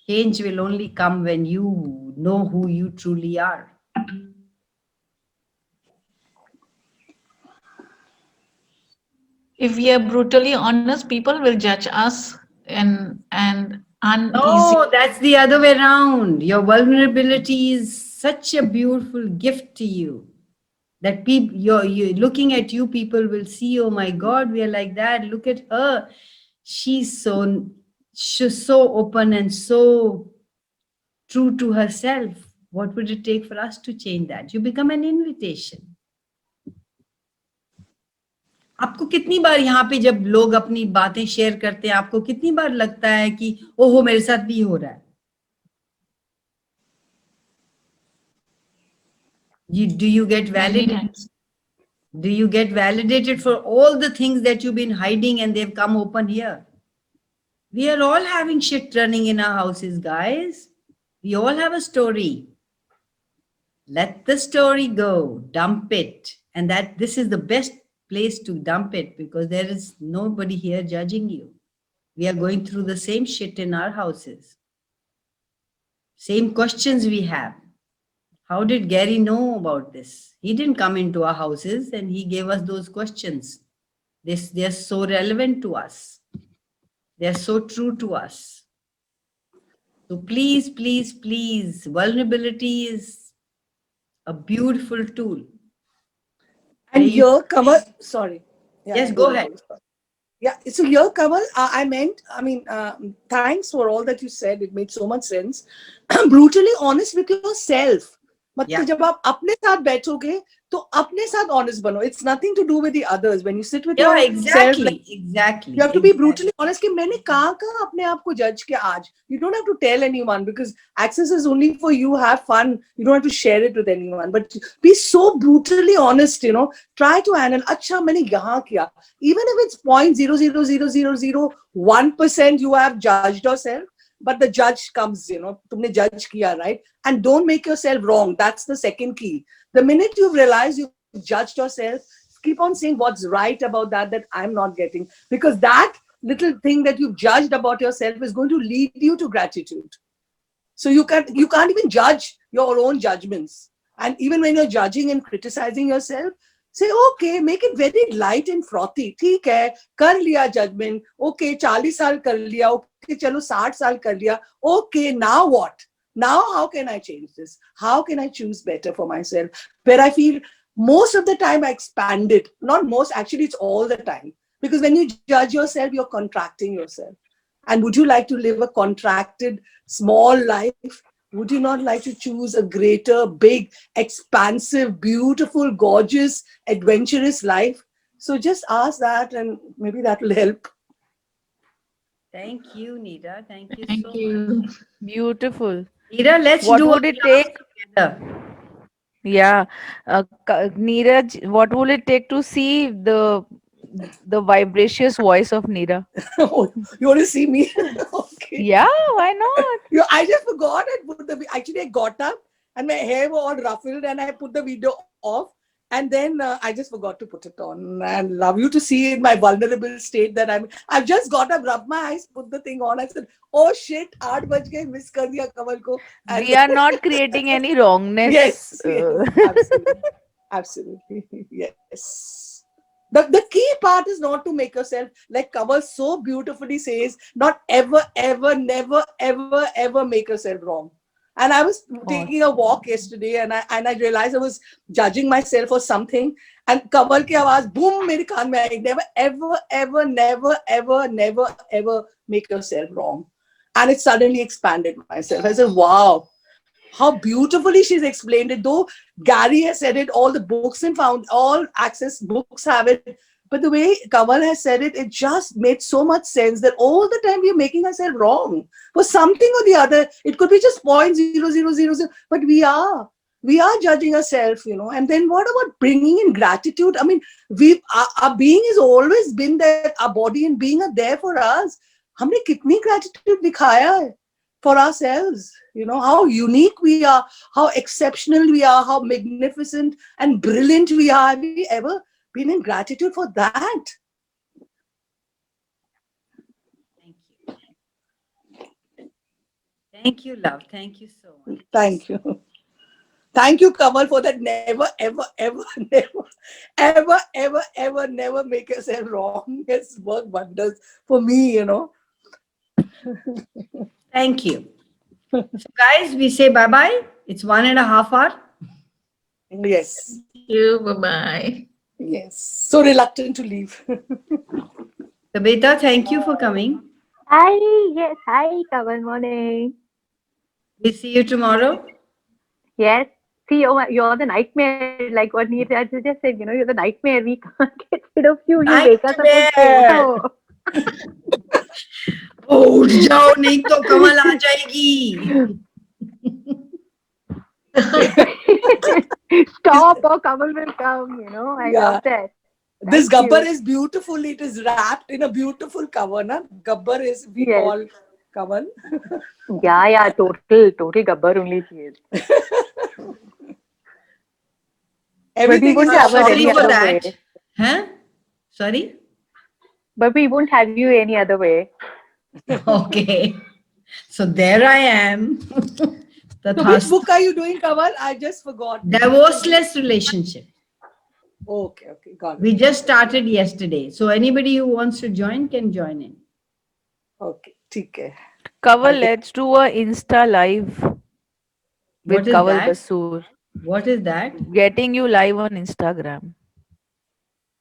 Change will only come when you know who you truly are. If we are brutally honest, people will judge us and uneasy. No, that's the other way around. Your vulnerability is such a beautiful gift to you that people, you're looking at you, people will see, oh my God, we are like that. Look at her. She's so open and so true to herself. What would it take for us to change that? You become an invitation. आपको कितनी बार यहाँ पे जब लोग अपनी बातें share करते हैं, आपको कितनी बार लगता है कि ओहो मेरे साथ भी हो रहा है? Do you get validated? Do you get validated for all the things that you've been hiding and they've come open here? We are all having shit running in our houses, guys. We all have a story. Let the story go, dump it, and that this is the best place to dump it because there is nobody here judging you. We are going through the same shit in our houses. Same questions we have. How did Gary know about this? He didn't come into our houses and he gave us those questions. They're so relevant to us. They're so true to us. So please, please, please, vulnerability is a beautiful tool. And Where you- here, Kamal, sorry. Yes, go ahead. Yeah, so here, Kamal, I meant, thanks for all that you said. It made so much sense. Brutally honest with yourself. मतलब Yeah. जब आप अपने साथ बैठोगे तो अपने साथ honest बनो. It's nothing to do with the others. When you sit with Yeah, yourself, exactly. you have to be brutally honest कि मैंने कहाँ अपने आप को judge किया आज. You don't have to tell anyone because access is only for you. Have fun. You don't have to share it with anyone. But be so brutally honest, Try to analyze. अच्छा मैंने यहाँ किया. Even if it's 0.00001% you have judged yourself, but the judge comes, तुमने judge किया, right? And don't make yourself wrong. That's the second key. The minute you've realized you've judged yourself, keep on saying what's right about that I'm not getting. Because that little thing that you've judged about yourself is going to lead you to gratitude. So you can't even judge your own judgments. And even when you're judging and criticizing yourself, say, okay, make it very light and frothy. ठीक है, कर लिया judgment. Okay, 40 साल कर लिया. Okay, चलो 60 साल कर लिया. Okay, now what? Now how can I change this? How can I choose better for myself? Where I feel most of the time I expand it. Not most, actually it's all the time. Because when you judge yourself, you're contracting yourself. And would you like to live a contracted, small life? Would you not like to choose a greater, big, expansive, beautiful, gorgeous, adventurous life? So just ask that and maybe that will help. Thank you, Neera. Thank you Thank so you. much. Beautiful. Neera, let's What do would a it class take? together. Yeah, Neeraj, what will it take to see the vibracious voice of Neera? Oh, you want to see me? Okay. Yeah, why not? I just forgot. Actually, I got up and my hair was all ruffled and I put the video off. And then I just forgot to put it on. And love you to see in my vulnerable state that I've just got up, rubbed my eyes, put the thing on. I said, oh shit, 8 baj gaye, miss kar diya Kamal ko. And We are not creating any wrongness. yes, absolutely. Absolutely. Yes. The key part is not to make yourself, like Kamal so beautifully says, not ever, ever, never, ever, ever make yourself wrong. And I was taking a walk yesterday and I realized I was judging myself for something. And Kamal ki awaaz, boom, mere kaan mein aayi. Never, ever, ever, never, ever, never, ever make yourself wrong. And it suddenly expanded myself. I said, wow. How beautifully she's explained it. Though Gary has said it, all the books and found all access books have it. But the way Kamal has said it, it just made so much sense that all the time we're making ourselves wrong for something or the other. It could be just 0.0000, but we are judging ourselves, And then what about bringing in gratitude? I mean, our being has always been there. Our body and being are there for us. हमने कितनी gratitude दिखाया है for ourselves, how unique we are, how exceptional we are, how magnificent and brilliant we are. Have we ever been in gratitude for that? Thank you. Thank you, love. Thank you so much. Thank you. Thank you, Kamal, for that never, ever, ever, never, ever, ever, ever, never make yourself wrong. It's worked wonders for me, Thank you. So guys, we say bye-bye. It's 1.5 hours. Yes. Thank you. Bye-bye. Yes. So reluctant to leave. Tabitha, thank you for coming. Hi, yes, hi, Kamal, morning. We see you tomorrow. Yes, see, you're the nightmare, like what Neeraj just said, you're the nightmare. We can't get rid of you. You wake us up with photo. Oh, उठ जाओ नहीं तो कमल आ जाएगी. Stop or Kamal will come, I love that. This Thank Gabbar you. is beautiful. It is wrapped in a beautiful cover. Na? Gabbar is, we Yes. call Kamal. Yeah, total Gabbar only she is. Everything won't is have so it Sorry any for other that. way. Huh? Sorry? But we won't have you any other way. Okay. So there I am. So which book are you doing, Kamal? I just forgot. Divorceless relationship. Okay, okay, got it. We just started yesterday. So anybody who wants to join can join in. Okay, ठीक है. Kaval, let's do a Insta live What with is Kaval that? Basoor. What is that? Getting you live on Instagram.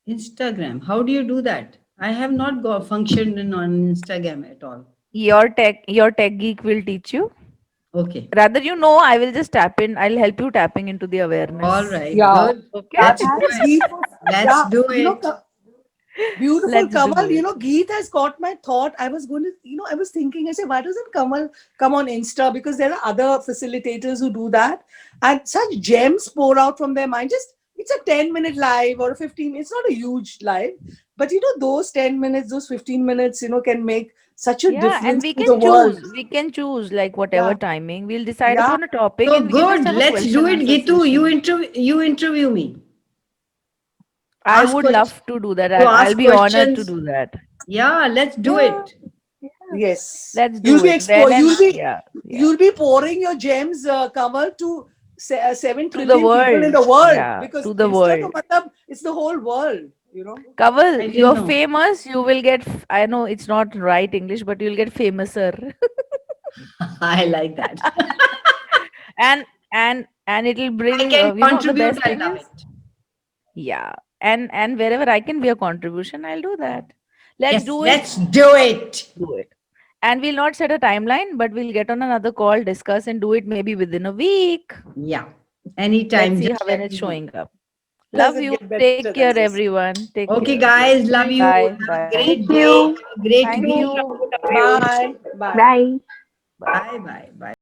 Instagram. How do you do that? I have not got functioned in on Instagram at all. Your tech geek will teach you. Okay. Rather, I will just tap in. I'll help you tapping into the awareness. All right. Yeah. Good. Okay. Let's do And it. Geet, Let's do you know, it. beautiful Let's do Kamal. You it. know, Geet has caught my thought. I was going to, I was thinking, I said, why doesn't Kamal come on Insta? Because there are other facilitators who do that. And such gems pour out from their mind. Just, it's a 10-minute live or a 15, it's not a huge live. But, those 10 minutes, those 15 minutes, can make such a Yeah, and difference we to the can world. choose. We can choose like whatever Yeah. timing. We'll decide Yeah. upon a topic So and we can just good. have a Let's do it, question answer Gitu. session. You interview me. I Ask would questions. love to do that. You I'll ask be honored to questions. do that. Yeah, let's do Yeah. it. Yes. Let's You'll do be it. When and yeah. You'll be pouring your gems, Kamal, to 7 to the trillion people in the world. world. Yeah, Because to the Insta world. to matlab, it's the whole world, Kaval, I didn't you're know. famous. You will get. I know it's not right English, but you'll get famouser. I like that. and it'll bring. I can the contribute. best I thing love is, it. yeah, and wherever I can be a contribution, I'll do that. Let's Yes, do let's it. do it. Do it. And we'll not set a timeline, but we'll get on another call, discuss, and do it maybe within a week. Yeah. Anytime. Let's see just when let it's me know. showing up. Love Doesn't you. get better Take than care, this. everyone. Take Okay, care. guys. Love you. Bye. Have a Bye. great Thank day. you. Have a great Thank week. you. Bye. Bye. Bye. Bye. Bye.